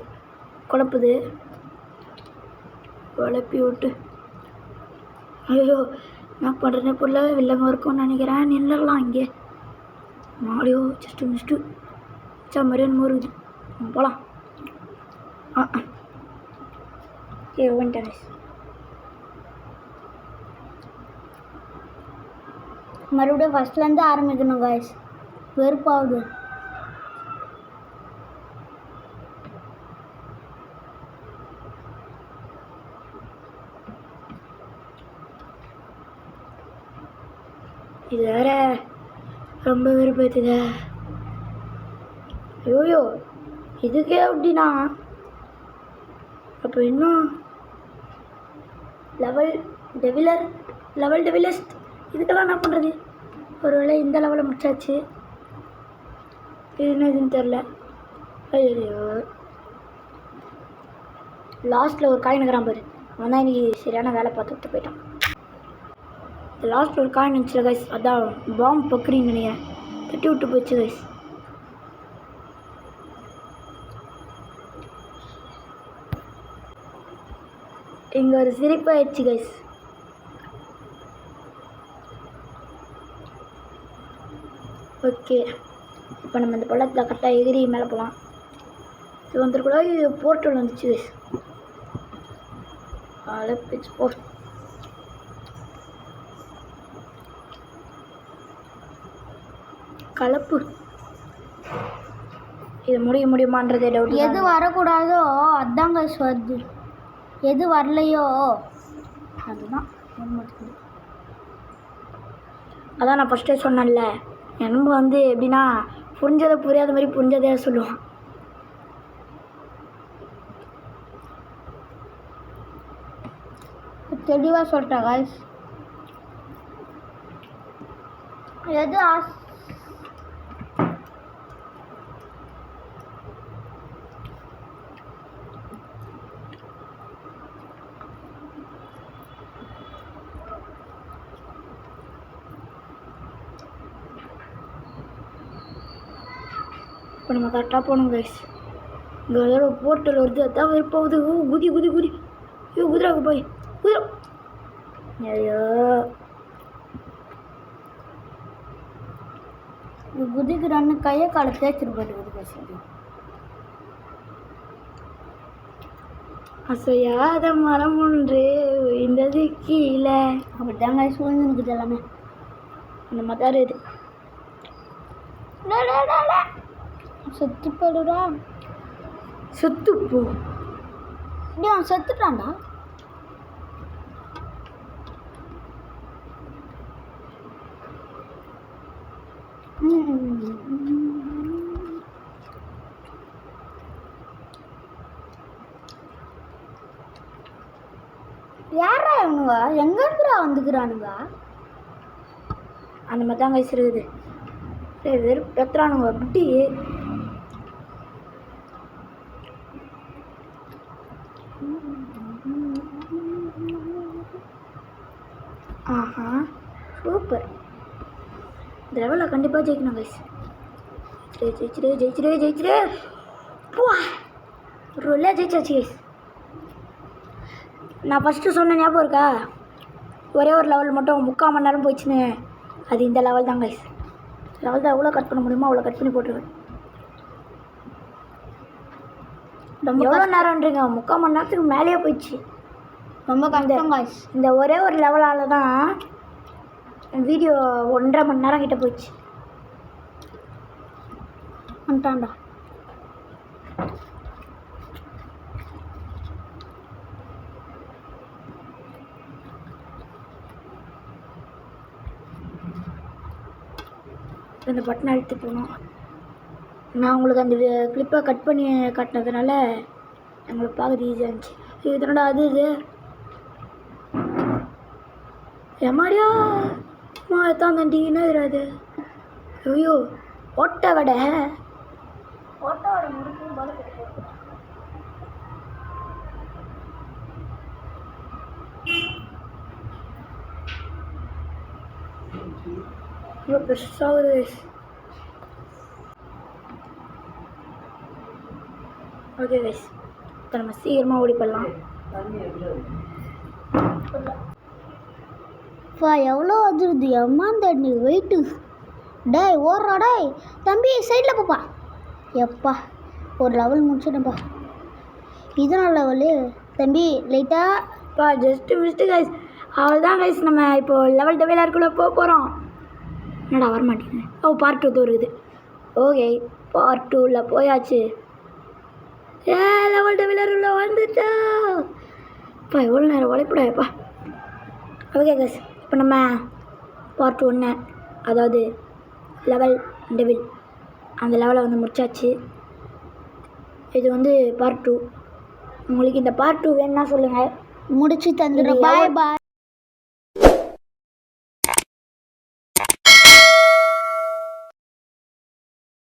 குழப்பி விட்டு ஐயோ நான் பண்ணுறேனே பொருள வில்லங்க இருக்கும்னு நினைக்கிறேன். நின்றுடலாம் இங்கே. மாடியோ ஜஸ்ட்டு மிஸ்ட்டு மாதிரியான முருகுது. போகலாம். வந்துட்டேன். மறுபடியும் ஃபஸ்ட்லேருந்து ஆரம்பிக்கணும் காய்ஸ். வெறுப்பாகுது. இது வேற ரொம்ப வெறுப்பேற்றுதே. ஐயோயோ இதுக்கே அப்படின்னா அப்போ இன்னும் லெவல் டெவிலஸ்ட் இதுக்கெல்லாம் என்ன பண்ணுறது? ஒரு வேளை இந்த லெவலில் முடிச்சாச்சு. இது என்ன இதுன்னு தெரில. ஐயோ லாஸ்ட்டில் ஒரு காயின் இருக்கிறான் பாரு, அவன் தான் இன்றைக்கி சரியான வேலை பார்த்துட்டு போயிட்டான். லாஸ்ட்டில் ஒரு காயின் இருந்துச்சு கைஸ், அதான் பாம்பு பக்குறின்னு நினைக்கிறேன். தட்டி விட்டு போச்சு கைஸ். இங்கே ஒரு சிரிப்பாயிடுச்சு கைஸ். ஓகே, இப்போ நம்ம இந்த பள்ளத்தில் கரெக்டாக எகிரி மேலே போகலாம். இது வந்துருக்கூடாது. இது போர்ட்டல் வந்துச்சு கைஸ். பிச் போஸ்ட் கலப்பு. இது முடியுமான்றதே டவுட். எது வரக்கூடாதோ அதுதான் கைஸ் வருது. எது வரலையோ அதுதான். அதான் நான் ஃபஸ்ட்டே சொன்னேன்ல, எனக்கு வந்து எப்படின்னா புரிஞ்சதை புரியாத மாதிரி புரிஞ்சதே சொல்லுவான். தெளிவாக சொல்லிட்டேன் காய்ஸ். எது இப்போ நம்ம கரெக்டாக போகணும் கைஸ். இங்கே அதோட போர்ட்டல் வருது, அதான் போகுது. ஓ குதி குதி குதி. ஐயோ குதிராக்கு போய் குதிரா. ஐயோ குதிக்கிறான்னு கையை காலை தேய்ச்சிட்டு போயிட்டு பேசுறது. அசையாத மரம் ஒன்று விழுந்தது கீழே. அப்படிதாங்க சூழ்ந்து இருக்குது எல்லாமே. அந்த மாதிரி இது செத்து போடுறா. செத்துப்போ. அவன் செத்துட்டான்டா. யாரா இவனுங்க? எங்க இருக்கிறா வந்துக்கிறானுங்க? அந்த மாதிரி தான் கைஸ் இருக்குது. வெறும் எத்துறானுங்க அப்படி. ஆஹா சூப்பர். இந்த லெவலில் கண்டிப்பாக ஜெயிக்கணும் கைஸ். ஜெயிச்சிரு ஜெயிச்சிரு ஜெயிச்சிரு. பூவா ஒரு வழியாக ஜெயிச்சாச்சு கைஸ். நான் ஃபஸ்ட்டு சொன்ன ஞாபகம் இருக்கா? ஒரே ஒரு லெவல் மட்டும் 3/4 மணி நேரம் போயிடுச்சுன்னு. அது இந்த லெவல் தான் கைஸ். லெவல் தான் எவ்வளோ கட் பண்ண முடியுமோ அவ்வளோ கட் பண்ணி போட்டுருவேன். எவ்வளோ நேரம்ன்றீங்க? 3/4 மணி நேரத்துக்கு மேலேயே போயிடுச்சு. ரொம்ப கஷ்டம் கைஸ். இந்த ஒரே ஒரு லெவலால் தான் வீடியோ 1.5 மணி நேரம் கிட்ட போயிடுச்சு. வந்துட்டான்டா. இந்த பட்டனை அழுத்தி போனோம். நான் உங்களுக்கு அந்த கிளிப்பை கட் பண்ணி காட்டினதுனால எங்களுக்கு பார்க்குறது ஈஸியாக இருந்துச்சு. இதனோட அது இது எமாடியா தான் தண்டி என்ன அது? ஐயோ ஓட்ட வடை. ஓட்ட வடை முடிக்கும் போல ரொம்ப பெருசாகுது. ஓகே கைஸ், இப்போ நம்ம சீக்கிரமாக ஓடி போடலாம். எவ்வளோ வந்துருது அம்மா தண்ணி வெயிட்டு. டேய் ஓடுறா டேய் தம்பி, சைடில் போப்பா. எப்பா ஒரு லெவல் முடிச்சிட்டேன்ப்பா. இதனால் லெவலு தம்பி லைட்டாக ஜஸ்ட்டு மிஸ்ட்டு கைஸ். அவள் தான் கைஸ், நம்ம இப்போது லெவல் டெவலாருக்குள்ளே போக போகிறோம். என்னடா வரமாட்டேங்க. ஓ பார்ட் 2 வருது. ஓகே பார்ட் 2ல் போயாச்சு. லெவல் டெவலாருக்குள்ளே வந்துட்டா. இப்போ எவ்வளோ நேரம் உழைப்படாப்பா. ஓகே கைஸ், இப்போ நம்ம பார்ட் 1 அதாவது லெவல் டெவில் அந்த லெவலை வந்து முடிச்சாச்சு. இது வந்து பார்ட் 2. உங்களுக்கு இந்த பார்ட் 2 வேணும்னா சொல்லுங்கள், முடிச்சு தந்துடுறேன். பாய் பாய்.